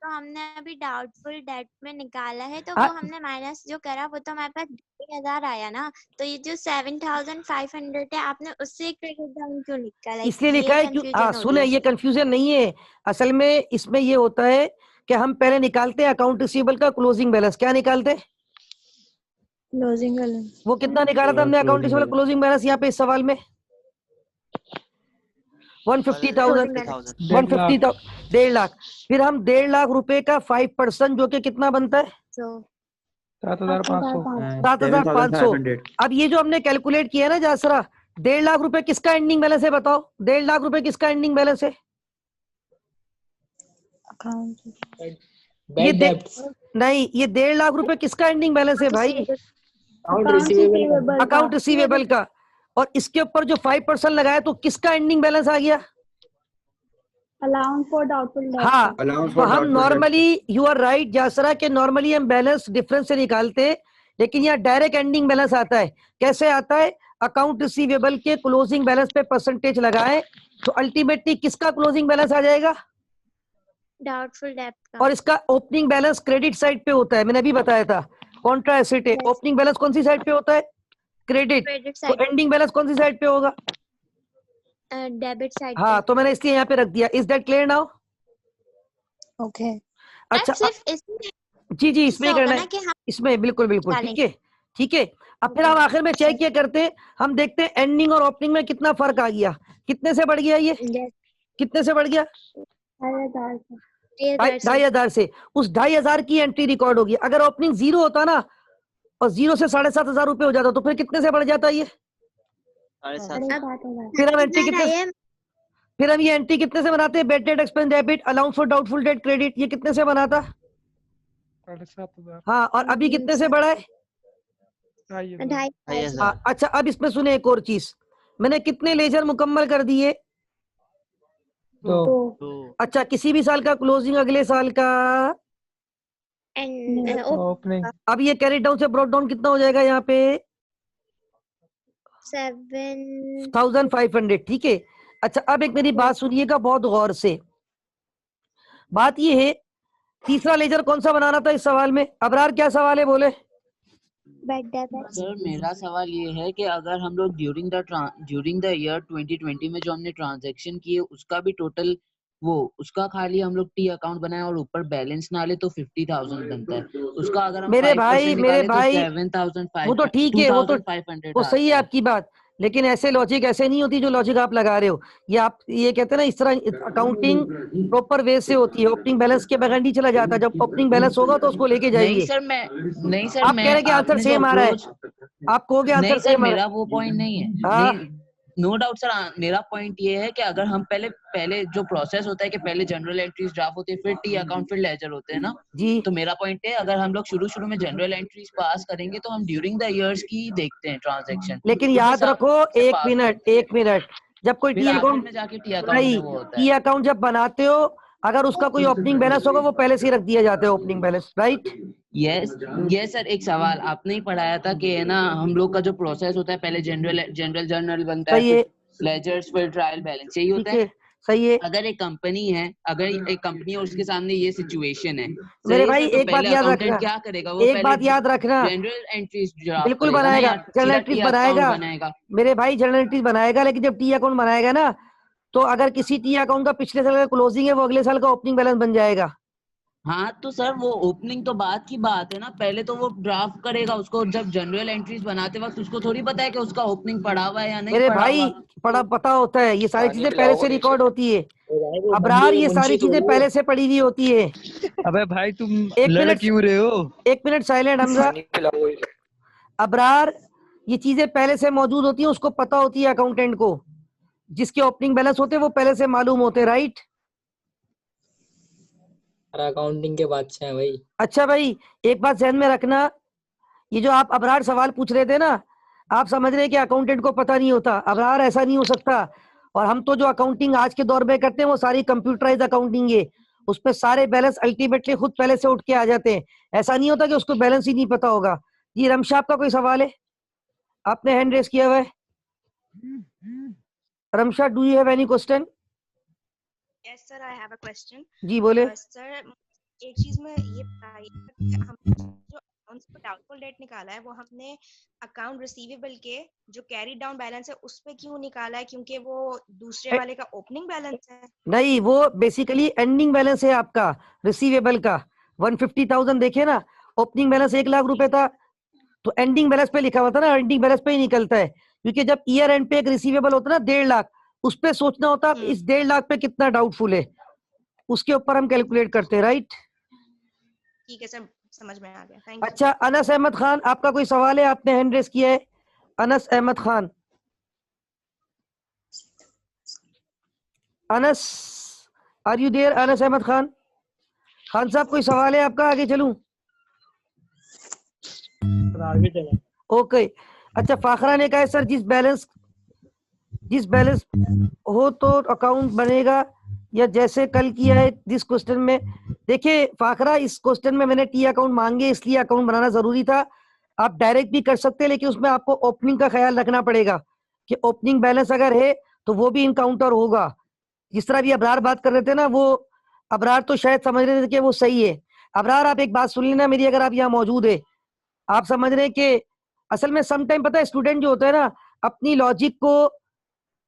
तो हमने अभी डाउटफुल डेट में निकाला है, तो वो हमने माइनस जो करा वो तो हमारे पास 20,000 आया ना। तो ये जो 7,500 है, आपने उससे क्रेडिट डाउन क्यों निकाला? इसलिए लिखा है क्यों? सुने, ये कंफ्यूजन नहीं है असल में। इसमें ये होता है कि हम पहले निकालते हैं अकाउंट रिसीवेबल का क्लोजिंग बैलेंस। क्या निकालते हैं? क्लोजिंग बैलेंस वो कितना निकाला था हमने अकाउंट रिसीवेबल क्लोजिंग बैलेंस यहाँ पे इस सवाल में? 150,000 150,000 1.5 लाख। फिर हम 1.5 लाख रुपए का 5% जो कि कितना बनता है? 7,500। 7,500। अब ये जो हमने कैलकुलेट किया है ना जासरा, 1.5 लाख रुपए किसका एंडिंग बैलेंस है बताओ? 1.5 लाख रुपए किसका एंडिंग बैलेंस है? ये नहीं, ये 1.5 लाख रुपए किसका एंडिंग बैलेंस है भाई? अकाउंट रिसीवेबल का। और इसके ऊपर जो 5% लगाया तो किसका एंडिंग बैलेंस आ गया? Allowance for doubtful date. हाँ, तो हम नॉर्मली, यू आर राइट जासरा, के नॉर्मली हम बैलेंस डिफरेंस से निकालते हैं, लेकिन यहाँ डायरेक्ट एंडिंग बैलेंस आता है। कैसे आता है? अकाउंट रिसीवेबल के क्लोजिंग बैलेंस पे परसेंटेज लगाए तो अल्टीमेटली किसका क्लोजिंग बैलेंस आ जाएगा? डाउटफुल डेट का। और इसका ओपनिंग बैलेंस क्रेडिट साइड पे होता है, मैंने अभी बताया था। कॉन्ट्रा एसेट है, ओपनिंग बैलेंस कौन सी साइड पे होता है? क्रेडिट। तो एंडिंग बैलेंस कौन सी साइड पे होगा? Debit side. हाँ, तो मैंने इसलिए यहाँ पे रख दिया। Is that clear now? Okay. अच्छा, जी जी, इसमें करना है, इसमें बिल्कुल बिल्कुल ठीक है, ठीक है। अब फिर हम आखिर में चेक ये करते हैं, हम देखते हैं एंडिंग और ओपनिंग में कितना फर्क आ गया। कितने से बढ़ गया ये? कितने से बढ़ गया? 2,500 से। उस 2,500 की एंट्री रिकॉर्ड होगी। अगर ओपनिंग 0 होता ना और 0 से 7,500 रुपए हो जाता तो फिर कितने से बढ़ जाता ये? 7,500। फिर हम एंट्री कितने, फिर हम ये एंट्री कितने से बनाते हैं? Bad debt, expense debit, allowance for doubtful date, credit, ये कितने से बना था? 7,500। हाँ, और अभी कितने से बढ़ा है? 2,500। अच्छा, अब इसमें सुने एक और चीज, मैंने कितने लेजर मुकम्मल कर दिए? 2। अच्छा, किसी भी साल का क्लोजिंग अगले साल का ओपनिंग। अब ये कैरी डाउन से ब्रॉट डाउन कितना हो जाएगा यहाँ पे? 7,500। ठीक है। अच्छा, अब एक मेरी बात सुनिएगा बहुत गौर से। बात ये है, तीसरा लेजर कौन सा बनाना था इस सवाल में? अबरार क्या सवाल है बोले? सर मेरा सवाल ये है कि अगर हम लोग ड्यूरिंग द ईयर 2020 में जो हमने ट्रांजैक्शन किए उसका भी टोटल उसका खाली हम लोग टी अकाउंट बनाए और ऊपर बैलेंस ना ले तो 50,000 बनता है। उसका अगर हम मेरे भाई 7,500 वो तो ठीक है, वो तो 2,500 वो सही है आपकी बात, लेकिन ऐसे लॉजिक ऐसे नहीं होती जो लॉजिक आप लगा रहे हो। ये आप ये कहते हैं ना, इस तरह अकाउंटिंग प्रॉपर वे से होती है। ओपनिंग बैलेंस के बगैर नहीं चला जाता, जब ओपनिंग बैलेंस होगा तो उसको लेके जाएंगे। नहीं सर आप कह रहे कि आंसर सेम आ रहा है, आप कहोगे आंसर सेम आ रहा है। मेरा वो पॉइंट नहीं है। नो डाउट सर, मेरा पॉइंट ये है कि अगर हम पहले जो प्रोसेस होता है कि पहले जनरल एंट्रीज ड्राफ्ट होती है, फिर टी अकाउंट, फिर लेजर होते हैं ना जी। तो मेरा पॉइंट है अगर हम लोग शुरू में जनरल एंट्रीज पास करेंगे तो हम ड्यूरिंग द इयर्स की देखते हैं ट्रांजैक्शन। लेकिन याद रखो, एक मिनट, जब कोई टी अकाउंट में जाके टी अकाउंट टी अकाउंट जब बनाते हो, अगर उसका कोई ओपनिंग बैलेंस होगा वो पहले से ही रख दिया जाता है opening balance, right? Yes sir, एक सवाल आपने ही पढ़ाया था कि है ना, हम लोग का जो प्रोसेस होता है पहले जर्नल बनता है, लेजर्स, फिर ट्रायल बैलेंस, यही होता है। सही है। अगर एक कंपनी है, और उसके सामने ये सिचुएशन है मेरे भाई, एक बात याद रखना, क्या करेगा वो? एक बात याद रखना, जनरल एंट्रीज बिल्कुल बनाएगा, जनरल एंट्रीज बनाएगा मेरे भाई, जनरल एंट्रीज बनाएगा। लेकिन जब टी अकाउंट बनाएगा ना, तो अगर किसी टी अकाउंट का पिछले साल का क्लोजिंग है, वो अगले साल का ओपनिंग बैलेंस बन जाएगा। हाँ तो सर वो ओपनिंग तो बात की बात है ना, पहले तो वो ड्राफ्ट करेगा, उसको जब जनरल एंट्रीज बनाते वक्त उसको थोड़ी पता है कि उसका ओपनिंग पड़ा हुआ है या नहीं। मेरे भाई पता होता है, ये सारी चीजें पहले से रिकॉर्ड होती है। अबरार, ये सारी चीजें पहले से पढ़ी हुई होती है। अबे भाई तुम लड़ क्यों रहे हो? एक मिनट साइलेंट हमजा। अबरार, ये चीजें पहले से मौजूद होती है, उसको पता होती है अकाउंटेंट को, जिसके ओपनिंग बैलेंस होते हैं वो पहले से मालूम होते, राइट? अकाउंटिंग के बादशाह है भाई। अच्छा भाई, एक बात ध्यान में रखना, ये जो आप अबरार सवाल पूछ रहे थे ना, आप समझ रहे हैं कि अकाउंटेंट को पता नहीं होता। अबरार, ऐसा नहीं हो सकता। और हम तो जो अकाउंटिंग आज के दौर में करते हैं वो सारी कंप्यूटराइज अकाउंटिंग है, उसमें सारे बैलेंस अल्टीमेटली खुद पहले से उठ के आ जाते हैं। ऐसा नहीं होता कि उसको बैलेंस ही नहीं पता होगा। जी रमशा, आपका कोई सवाल है? आपने हैंड रेस किया हुआ है। Ramsha, do you have any question? Yes sir, I have a question. जी बोले। सर एक चीज में ये बताइए, हम जो अकाउंट्स पर डाउटफुल डेट निकाला है वो हमने अकाउंट रिसीवेबल के जो कैरी डाउन बैलेंस है उस पे क्यों निकाला है? क्योंकि वो दूसरे वाले का ओपनिंग बैलेंस है। नहीं, वो बेसिकली एंडिंग बैलेंस है आपका रिसीवेबल का। 150,000 देखे ना, ओपनिंग बैलेंस 1 लाख रुपए था, तो एंडिंग बैलेंस पे लिखा हुआ था ना, एंडिंग बैलेंस पे ही निकलता है, क्योंकि जब ईयर एंड पे एक रिसीवेबल होता है ना 1.5 लाख, उस पे सोचना होता है इस 1.5 लाख पे कितना डाउटफुल है, उसके ऊपर हम कैलकुलेट करते हैं, राइट। ठीक है सर, समझ में आ गया, थैंक यू। अच्छा अनस अहमद खान, आपका कोई सवाल है? आपने हैंड रेस किया है। Anas Ahmad Khan, Anas are you there? Anas Ahmad Khan, Khan साहब कोई सवाल है आपका? आगे चलूं? ओके। अच्छा फाखरा ने कहा है सर जिस बैलेंस हो तो अकाउंट बनेगा, या जैसे कल किया है जिस क्वेश्चन में। देखिए फाखरा, इस क्वेश्चन में मैंने टी अकाउंट मांगे इसलिए अकाउंट बनाना जरूरी था। आप डायरेक्ट भी कर सकते हैं, लेकिन उसमें आपको ओपनिंग का ख्याल रखना पड़ेगा कि ओपनिंग बैलेंस अगर है तो वो भी इनकाउंटर होगा। जिस तरह भी अबरार बात कर रहे थे ना, वो अबरार तो शायद समझ रहे थे कि वो सही है। अबरार आप एक बात सुन लेना मेरी, अगर आप यहाँ मौजूद है, आप समझ रहे हैं कि असल में सम टाइम पता है स्टूडेंट जो होता है ना, अपनी लॉजिक को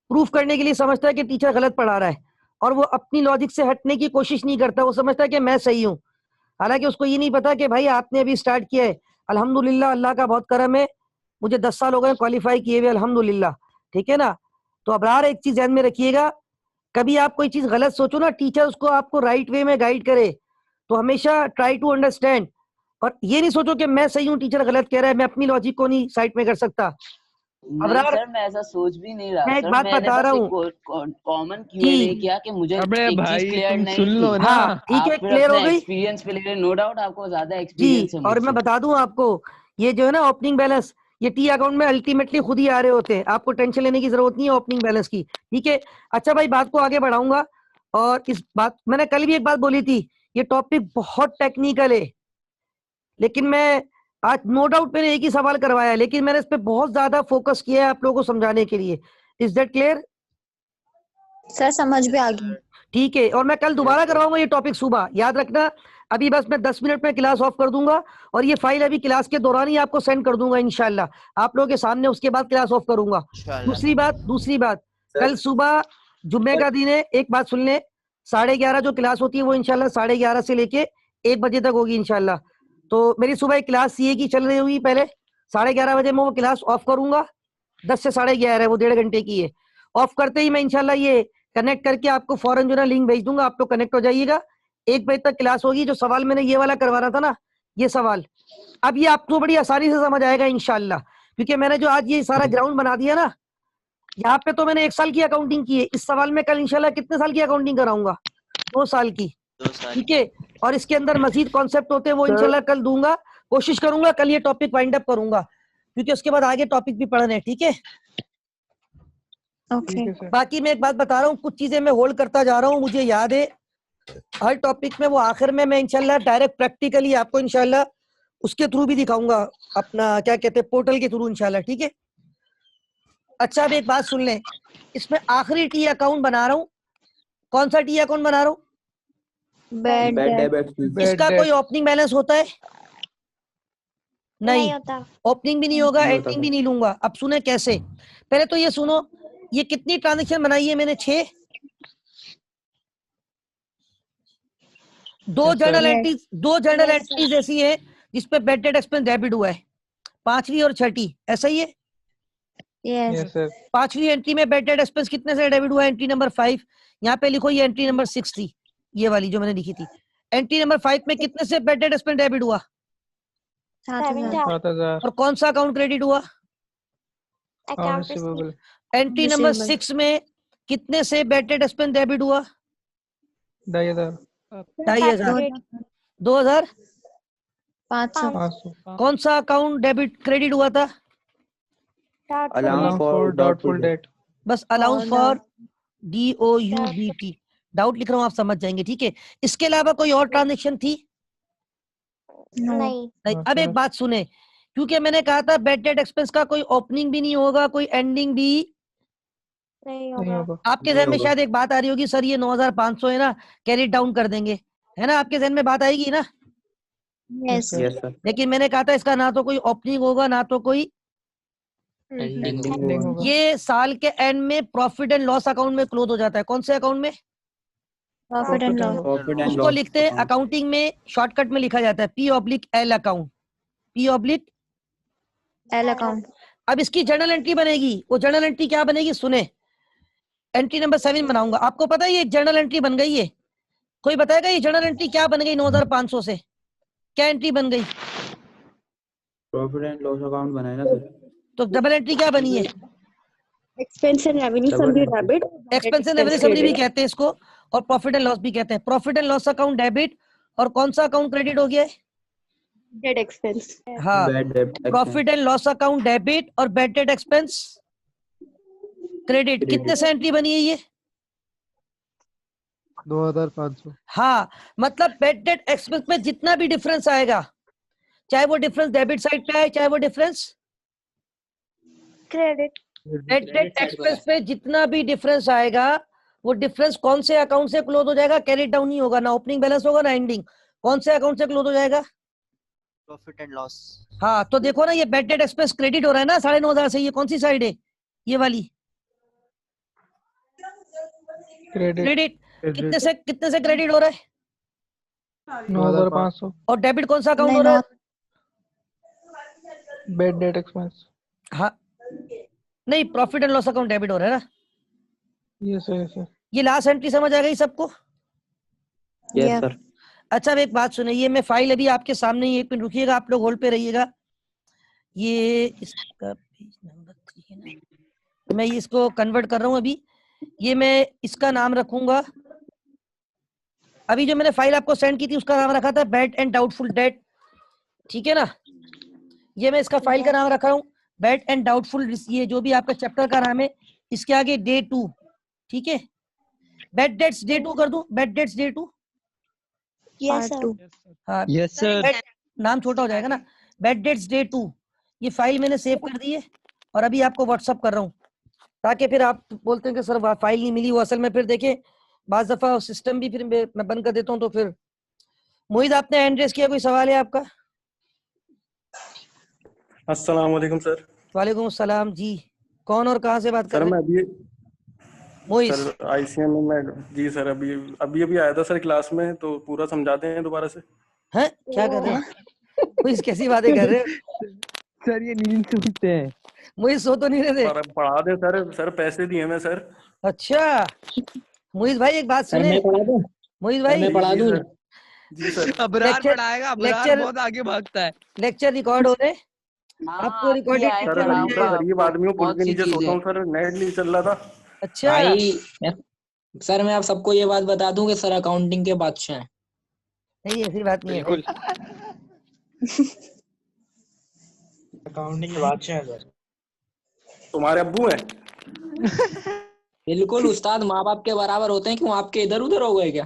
प्रूफ करने के लिए समझता है कि टीचर गलत पढ़ा रहा है, और वो अपनी लॉजिक से हटने की कोशिश नहीं करता, वो समझता है कि मैं सही हूँ। हालांकि उसको ये नहीं पता कि भाई आपने अभी स्टार्ट किया है, अल्हम्दुलिल्लाह अल्लाह का बहुत करम है, मुझे 10 साल हो गए क्वालिफाई किए हुए, अल्हम्दुलिल्लाह, ठीक है ना। तो अबरार एक चीज ध्यान में रखिएगा, कभी आप कोई चीज गलत सोचो ना, टीचर उसको आपको राइट वे में गाइड करे, तो हमेशा ट्राई टू अंडरस्टैंड, और ये नहीं सोचो कि मैं सही हूँ टीचर गलत कह रहा है, मैं अपनी लॉजिक को नहीं साइड में कर सकता। नहीं सर, मैं ऐसा सोच भी नहीं रहा मैं एक सर, बात मैंने बता बस रहा एक कॉमन क्यूएनए किया कि मुझे एक चीज क्लियर नहीं थी। हाँ ठीक है, आप फिर क्लियर हो अपने गई एक्सपीरियंस पे ले रहे, नो डाउट आपको ज्यादा जी। एक्सपीरियंस है और मैं मुझसे। बता दूं आपको, ये जो है ना ओपनिंग बैलेंस, ये टी अकाउंट में अल्टीमेटली खुद ही आ रहे होते हैं, आपको टेंशन लेने की जरूरत नहीं है ओपनिंग बैलेंस की, ठीक है। अच्छा भाई बात को आगे बढ़ाऊंगा, और इस बात मैंने कल भी एक बात बोली थी, ये टॉपिक बहुत टेक्निकल है, लेकिन मैं आज नो डाउट मैंने एक ही सवाल करवाया, लेकिन मैंने इस पे बहुत ज्यादा फोकस किया है आप लोगों को समझाने के लिए। Is that clear? सर समझ में आ गई। ठीक है, और मैं कल दोबारा करवाऊंगा ये टॉपिक सुबह, याद रखना। अभी बस मैं 10 मिनट में क्लास ऑफ कर दूंगा, और ये फाइल अभी क्लास के दौरान ही आपको सेंड कर दूंगा इंशाल्लाह आप लोगों के सामने, उसके बाद क्लास ऑफ करूंगा। दूसरी बात कल सुबह जुम्मे का दिन है, एक बात सुन ले, 11:30 जो क्लास होती है वो इंशाल्लाह 11:30 से लेके 1 बजे तक होगी इंशाल्लाह। तो मेरी सुबह एक क्लास सीए की चल रही हुई, पहले 11:30 बजे मैं वो क्लास ऑफ करूंगा, 10 से 11:30 वो 1.5 घंटे की है। ऑफ करते ही मैं इंशाल्लाह ये कनेक्ट करके आपको फौरन जो ना लिंक भेज दूंगा, आप लोग कनेक्ट हो जाइएगा। 1 बजे तक क्लास होगी। जो सवाल मैंने ये वाला करवाना था ना, ये सवाल अब ये आपको बड़ी आसानी से समझ आएगा इंशाल्लाह, क्योंकि मैंने जो आज ये सारा ग्राउंड बना दिया ना, यहाँ पे तो मैंने 1 साल की अकाउंटिंग की है, इस सवाल में कल इंशाल्लाह कितने साल की अकाउंटिंग कराऊंगा? 2 साल की, ठीक है। और इसके अंदर मजीद कॉन्सेप्ट होते हैं वो इंशाल्लाह कल दूंगा, कोशिश करूंगा कल ये टॉपिक वाइंड अप करूंगा, क्योंकि उसके बाद आगे टॉपिक भी पढ़ने हैं, ठीक है। बाकी मैं एक बात बता रहा हूँ, कुछ चीजें मैं होल्ड करता जा रहा हूँ, मुझे याद है हर टॉपिक में वो आखिर में मैं इंशाल्लाह डायरेक्ट प्रैक्टिकली आपको इंशाल्लाह उसके थ्रू भी दिखाऊंगा, अपना क्या कहते हैं पोर्टल के थ्रू इंशाल्लाह, ठीक है। अच्छा अब एक बात सुन लें, इसमें आखिरी टी अकाउंट बना रहा हूँ, कौन सा टी अकाउंट बना रहा हूँ? Bad debt. इसका कोई ओपनिंग बैलेंस होता है? नहीं होता। ओपनिंग भी नहीं होगा, एंडिंग भी नहीं लूंगा। अब सुने कैसे, पहले तो ये सुनो, ये कितनी ट्रांजेक्शन बनाई है मैंने? 6। 2 जर्नल एंट्रीज ऐसी है जिसपे बैड डेट एक्सपेंस डेबिट हुआ है, 5वीं और 6ठी, ऐसा ही है? Yes sir. 5वीं एंट्री में बैड डेट एक्सपेंस कितने से डेबिट हुआ है? एंट्री नंबर 5, यहाँ पे लिखो, ये एंट्री नंबर 6 थी, ये वाली जो मैंने लिखी थी। एंट्री नंबर 5 में कितने से बैड डेट एक्सपेंस डेबिट हुआ? 7,000। और कौन सा अकाउंट क्रेडिट हुआ? एंट्री नंबर 6 में कितने से बैड डेट एक्सपेंस डेबिट हुआ? 2,500। 2,500। कौन सा अकाउंट डेबिट क्रेडिट हुआ था? Allowance for doubtful date. बस अलाउंस फॉर DOUBT, डाउट लिख रहा हूँ, आप समझ जाएंगे, ठीक है। इसके अलावा कोई और ट्रांजेक्शन थी? नहीं। अब एक बात सुने, क्योंकि मैंने कहा था बैड डेट एक्सपेंस का कोई ओपनिंग भी नहीं होगा, कोई एंडिंग भी नहीं होगा। आपके जहन में शायद एक बात आ रही होगी, सर ये 9,500 है ना, कैरी डाउन कर देंगे, है ना? आपके जहन में बात आएगी ना? Yes sir. लेकिन मैंने कहा था इसका ना तो कोई ओपनिंग होगा ना तो कोई एंडिंग ये साल के एंड में प्रॉफिट एंड लॉस अकाउंट में क्लोज हो जाता है। कौन से अकाउंट में? Profit and loss. उसको लिखते हैं अकाउंटिंग में शॉर्टकट में लिखा जाता है P/L account, P/L L account. अब इसकी जर्नल एंट्री बनेगी, वो जर्नल एंट्री क्या बनेगी सुने, एंट्री नंबर 7 बनाऊंगा। आपको पता है ये जर्नल एंट्री बन गई है? कोई बताएगा ये जर्नल एंट्री क्या बन गई 9500 से? क्या एंट्री बन गई? प्रॉफिट एंड लॉस अकाउंट बनाए ना सर। तो डबल एंट्री क्या बनी है? Expense and revenue summary debit. Expense and revenue summary भी कहते हैं इसको, और प्रॉफिट एंड लॉस भी कहते हैं। Profit and loss account debit, और कौन सा अकाउंट क्रेडिट हो गया है? Debt expense. हाँ, bad debt profit and loss account debit और बैड डेट एक्सपेंस क्रेडिट। कितने से एंट्री बनी है ये? 2500। हाँ, मतलब बैड डेट एक्सपेंस में जितना भी डिफरेंस आएगा, चाहे वो डिफरेंस डेबिट साइड पे आए, चाहे वो difference credit. Bad debt expense पे जितना भी डिफरेंस आएगा, वो डिफरेंस कौन से अकाउंट से क्लोज हो जाएगा? कैरी डाउन नहीं होगा, ना ओपनिंग बैलेंस होगा ना एंडिंग। कौन से अकाउंट से क्लोज हो जाएगा? Profit and loss. हाँ, तो देखो ना ये बैड डेट एक्सपेंस क्रेडिट हो रहा है ना 9,500 से। ये कौन सी साइड है? ये वाली क्रेडिट। कितने से क्रेडिट हो रहा है? 9500। और डेबिट कौन सा अकाउंट हो रहा है? Bad debt expense. हाँ, नहीं, profit and loss account debit हो रहा है ना। Yes sir. ये लास्ट एंट्री समझ आ गई सबको? Yes sir. अच्छा, अब एक बात सुनिए, मैं फाइल अभी आपके सामने ही, एक मिनट रुकिएगा, आप लोग होल्ड पे रहिएगा। ये इसका पेज नंबर 3 है ना, मैं इसको कन्वर्ट कर रहा हूँ अभी। ये मैं इसका नाम रखूंगा, अभी जो मैंने फाइल आपको सेंड की थी उसका नाम रखा था बैड एंड डाउटफुल डेट, ठीक है ना। ये मैं इसका फाइल का नाम रखा हूँ बैड एंड डाउटफुल। ये जो भी आपका चैप्टर का नाम है, इसके आगे डे 2, ठीक है। बैड डेट्स डे 2 कर दूं? Bad debts day 2। Yes sir. हाँ, यस सर। नाम छोटा हो जाएगा ना। बैड डेट्स डे 2, ये फाइल मैंने सेव कर दी है और अभी आपको व्हाट्सअप कर रहा हूँ, ताकि फिर आप बोलते हैं कि सर फाइल नहीं मिली। वो असल में फिर देखें बाज दफा सिस्टम भी फिर मैं बंद कर देता हूँ, तो फिर मोहित आपने हैंड रेस किया, कोई सवाल है आपका? अस्सलाम वालेकुम सर। वालेकुम अस्सलाम जी, कौन और कहाँ से बात कर सर रहे मैं हैं? अभी मोहित। सर आईसीएम में जी सर अभी आया था सर क्लास में, तो पूरा समझाते हैं दोबारा से। हैं क्या कर रहे हैं? मोहित कैसी बातें कर रहे हो? सर ये नींद से उठते हैं। मोहित सो तो नहीं रहे थे? पढ़ा दे सर पैसे दिए मैं सर। अच्छा मोहित भाई एक बात सर सुने। मैं पढ़ा दूं? मोहित सर भाई मैं पढ़ा दूं? जी सर। अबरार पढ़ाएगा, अबरार बहुत आगे भागता है। लेक्चर रिकॉर्ड हो रहे, आपको रिकॉर्डेड सर गरीब आदमी हूँ, पुल के नीचे सोता हूँ सर, नेट नहीं चल रहा था। अच्छा भाई सर मैं आप सबको ये बात बता दूं कि सर अकाउंटिंग के बादशाह हैं। नहीं, ऐसी बात नहीं है बिल्कुल। अकाउंटिंग के बादशाह है सर। तुम्हारे अब्बू हैं? बिल्कुल उस्ताद, माँ बाप के बराबर होते हैं। क्यों आपके इधर उधर हो गए क्या?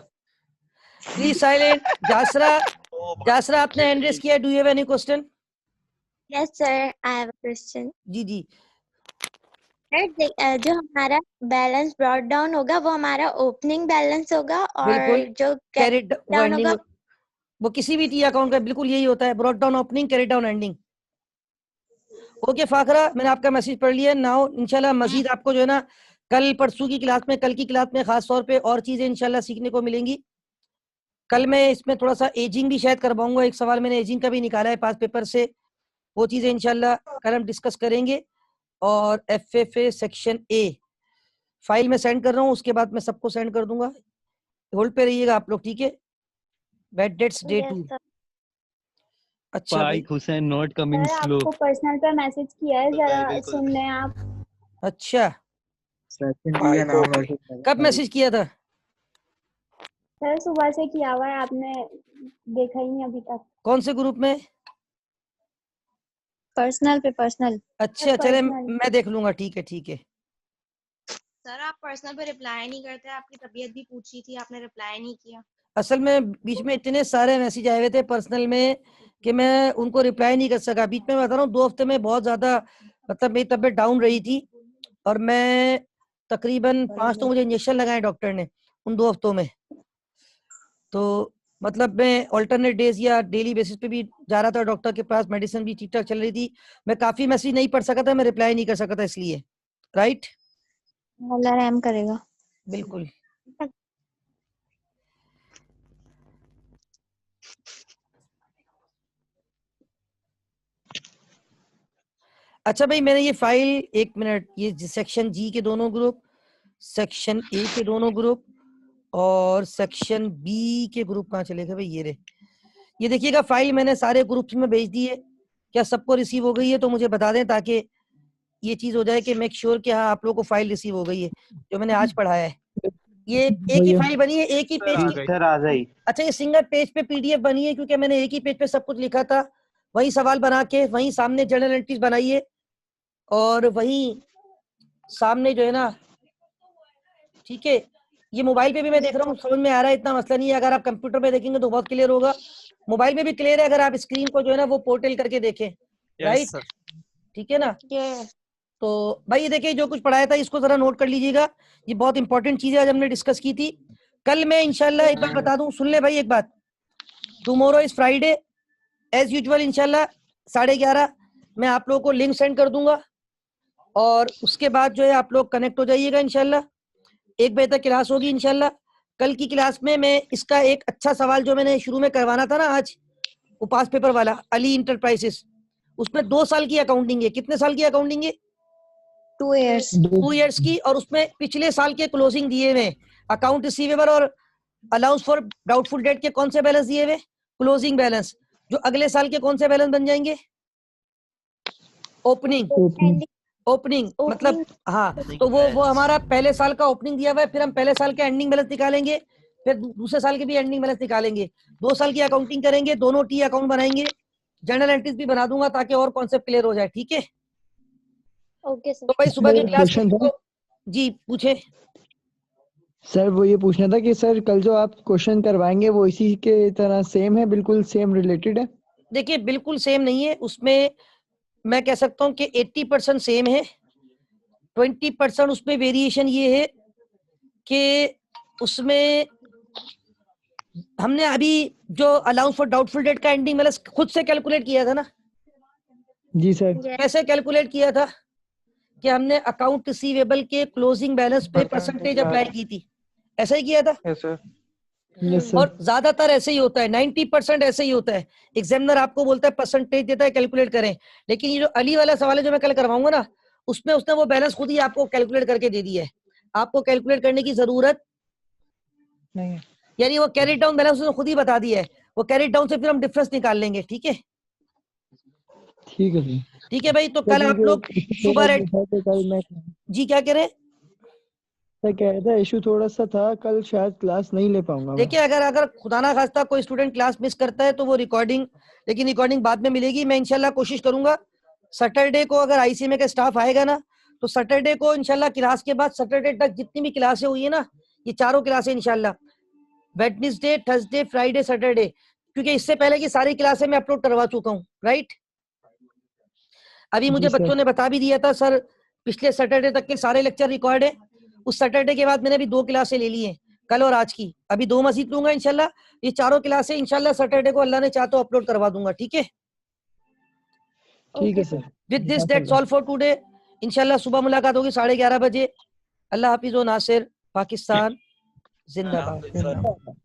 Please silent. जासरा आपने हैंड रेस किया, do you have any question? Yes sir, I have a question. जी जी। जो हमारा बैलेंस ब्रॉट डाउन होगा वो हमारा ओपनिंग बैलेंस होगा, और बिल्कुल जो कैरी डाउन होगा वो किसी भी टी अकाउंट का बिल्कुल यही होता है, brought down opening, carry down ending. Okay Fakhra, मैंने आपका मैसेज पढ़ लिया। नाउ इंशाल्लाह मजीद आपको जो है ना कल परसों की क्लास में, कल की क्लास में खास तौर पे और चीजें इंशाल्लाह सीखने को मिलेंगी। कल मैं इसमें थोड़ा सा एजिंग भी शायद करवाऊंगा, एक सवाल मैंने एजिंग का भी निकाला है पास पेपर से, वो चीजें इंशाल्लाह कल हम डिस्कस करेंगे। और FFA सेक्शन A फाइल में सेंड कर रहा हूँ, उसके बाद मैं सबको सेंड कर दूंगा। होल्ड पे रहिएगा आप लोग, ठीक है। Bad debts day 2। अच्छा भाई हुसैन नॉट कमिंग स्लो। आपको पर्सनल पे मैसेज किया है, जरा सुन लें आप। अच्छा कब मैसेज किया था? सर सुबह से किया हुआ है, आपने देखा ही नहीं अभी तक। कौन से ग्रुप में? पर्सनल पे, पर्सनल। अच्छा चले मैं देख लूंगा, ठीक है ठीक है। सर आप पर्सनल पे रिप्लाई नहीं करते, आपकी तबीयत भी पूछी थी, आपने रिप्लाई नहीं किया। असल में बीच में इतने सारे मैसेज आए हुए थे पर्सनल में कि मैं उनको रिप्लाई नहीं कर सका। बीच में बता रहा हूँ 2 हफ्ते में बहुत ज्यादा मतलब मेरी तबीयत डाउन रही थी, और मैं तकरीबन 5 तो मुझे इंजेक्शन लगाए डॉक्टर ने उन 2 हफ्तों में। तो मतलब मैं ऑल्टरनेट डेज या डेली बेसिस पे भी जा रहा था डॉक्टर के पास, मेडिसिन भी ठीक ठाक चल रही थी। मैं काफी मैसेज नहीं पढ़ सका था, मैं रिप्लाई नहीं कर सका था इसलिए। राइट, अल्लाह रहम करेगा। बिल्कुल। अच्छा भाई, मैंने ये फाइल, एक मिनट, ये सेक्शन जी के दोनों ग्रुप, सेक्शन ए के दोनों ग्रुप और सेक्शन बी के ग्रुप कहाँ चले गए भाई? ये रहे। ये देखिएगा फाइल मैंने सारे ग्रुप्स में भेज दी है। क्या सबको रिसीव हो गई है? तो मुझे बता दें ताकि ये चीज हो जाए कि मेक श्योर कि हाँ आप लोगों को फाइल रिसीव हो गई है जो मैंने आज पढ़ाया है। ये एक ही फाइल बनी है, एक ही पेज की। सर आ गई। अच्छा, ये सिंगल पेज पे पीडीएफ बनी है क्योंकि मैंने एक ही पेज पे सब कुछ लिखा था। वही सवाल बना के वही सामने जर्नल एंट्रीज बनाइए और वही सामने जो है ना, ठीक है। ये मोबाइल पे भी मैं देख रहा हूँ, समझ में आ रहा है, इतना मसला नहीं है। अगर आप कंप्यूटर पे देखेंगे तो बहुत क्लियर होगा, मोबाइल में भी क्लियर है अगर आप स्क्रीन को जो है ना वो पोर्टल करके देखें। राइट, ठीक है ना? तो भाई ये देखिए, जो कुछ पढ़ाया था इसको जरा नोट कर लीजिएगा। ये बहुत इंपॉर्टेंट चीज है, आज हमने डिस्कस की थी। कल मैं इंशाल्लाह एक बार बता दूं, सुन ले भाई एक बात, tomorrow is Friday as usual. इंशाल्लाह 11:30 मैं आप लोगों को लिंक सेंड कर दूंगा और उसके बाद जो है आप लोग कनेक्ट हो जाइएगा। इंशाल्लाह 1 बजे तक क्लास होगी। इंशाल्लाह कल की क्लास में मैं इसका एक अच्छा सवाल जो मैंने शुरू में करवाना था ना आज, वो पास पेपर वाला, अली इंटरप्राइजेस, उसमें 2 साल की अकाउंटिंग है। कितने साल की अकाउंटिंग है? 2 years 2 years की। और उसमें पिछले साल के क्लोजिंग दिए हुए, अकाउंट रिसीवेबल और अलाउंस फॉर डाउटफुल डेट के कौन से बैलेंस दिए हुए? Closing balance. जो अगले साल के कौन से बैलेंस बन जाएंगे? ओपनिंग मतलब, हाँ, तो वो हमारा पहले साल का ओपनिंग दिया हुआ है, फिर हम पहले साल के एंडिंग बैलेंस निकालेंगे, फिर दूसरे साल के भी एंडिंग बैलेंस निकालेंगे। 2 साल की अकाउंटिंग करेंगे, दोनों टी अकाउंट बनाएंगे, जर्नल एंट्रीज भी बना दूंगा ताकि और कॉन्सेप्ट क्लियर हो जाए। ठीक है? Okay sir. तो भाई सुबह की क्लास जी पूछे सर। वो ये पूछना था कि सर कल जो आप क्वेश्चन करवाएंगे वो इसी के तरह सेम है, बिल्कुल सेम रिलेटेड है? देखिए बिल्कुल सेम नहीं है, उसमें मैं कह सकता हूँ कि 80% सेम है, 20% उसमें वेरिएशन ये है कि उसमें हमने अभी जो अलाउंस फॉर डाउटफुल डेट का एंडिंग बैलेंस खुद से कैलकुलेट किया था ना। जी सर। कैसे कैलकुलेट किया था कि हमने अकाउंट रिसीवेबल के क्लोजिंग बैलेंस पे परसेंटेज अप्लाई की थी, ऐसा ही किया था। Yes sir. और ज्यादातर ऐसे ही होता है, 90% ऐसे ही होता है। एग्जामिनर आपको बोलता है परसेंटेज देता है, कैलकुलेट करें, लेकिन ये जो अली वाला सवाल है जो मैं कल करवाऊंगा ना, उसमें उसने वो बैलेंस खुद ही आपको कैलकुलेट करके दे दिया है, आपको कैलकुलेट करने की जरूरत नहीं है। यानी वो कैरी डाउन बैलेंस उसने खुद ही बता दिया है, वो कैरी डाउन से फिर हम डिफरेंस निकाल लेंगे। ठीक है? ठीक है जी। ठीक है भाई, तो कल आप लोग सुबह जी क्या कह रहे हैं? मैं कह रहा था इशू थोड़ा सा था, कल शायद क्लास नहीं ले पाऊंगा। देखिए अगर खुदा ना खास्ता कोई स्टूडेंट क्लास मिस करता है तो वो रिकॉर्डिंग, लेकिन रिकॉर्डिंग बाद में मिलेगी। मैं इंशाल्लाह कोशिश करूंगा सैटरडे को अगर आईसीएमए का स्टाफ आएगा ना, तो सैटरडे को इंशाल्लाह क्लास के बाद सैटरडे तक जितनी भी क्लासें हुई है ना, ये चारों क्लासें इंशाल्लाह वेडनेसडे, थर्सडे, फ्राइडे, सैटरडे, क्योंकि इससे पहले की सारी क्लासें मैं अपलोड करवा चुका हूँ। राइट, अभी मुझे बच्चों ने बता भी दिया था सर पिछले सैटरडे तक के सारे लेक्चर रिकॉर्ड है। उस सैटरडे के बाद मैंने अभी 2 क्लासें ले ली हैं, कल और आज की, अभी 2 मजीद लूंगा इंशाल्लाह। ये चारों क्लासें इंशाल्लाह सैटरडे को अल्लाह ने चाहा तो अपलोड करवा दूंगा। ठीक है? ठीक है sir. With this that's all for today. इंशाल्लाह सुबह मुलाकात होगी 11:30 बजे। अल्लाह हाफिज़ व नासिर। पाकिस्तान जिंदाबाद।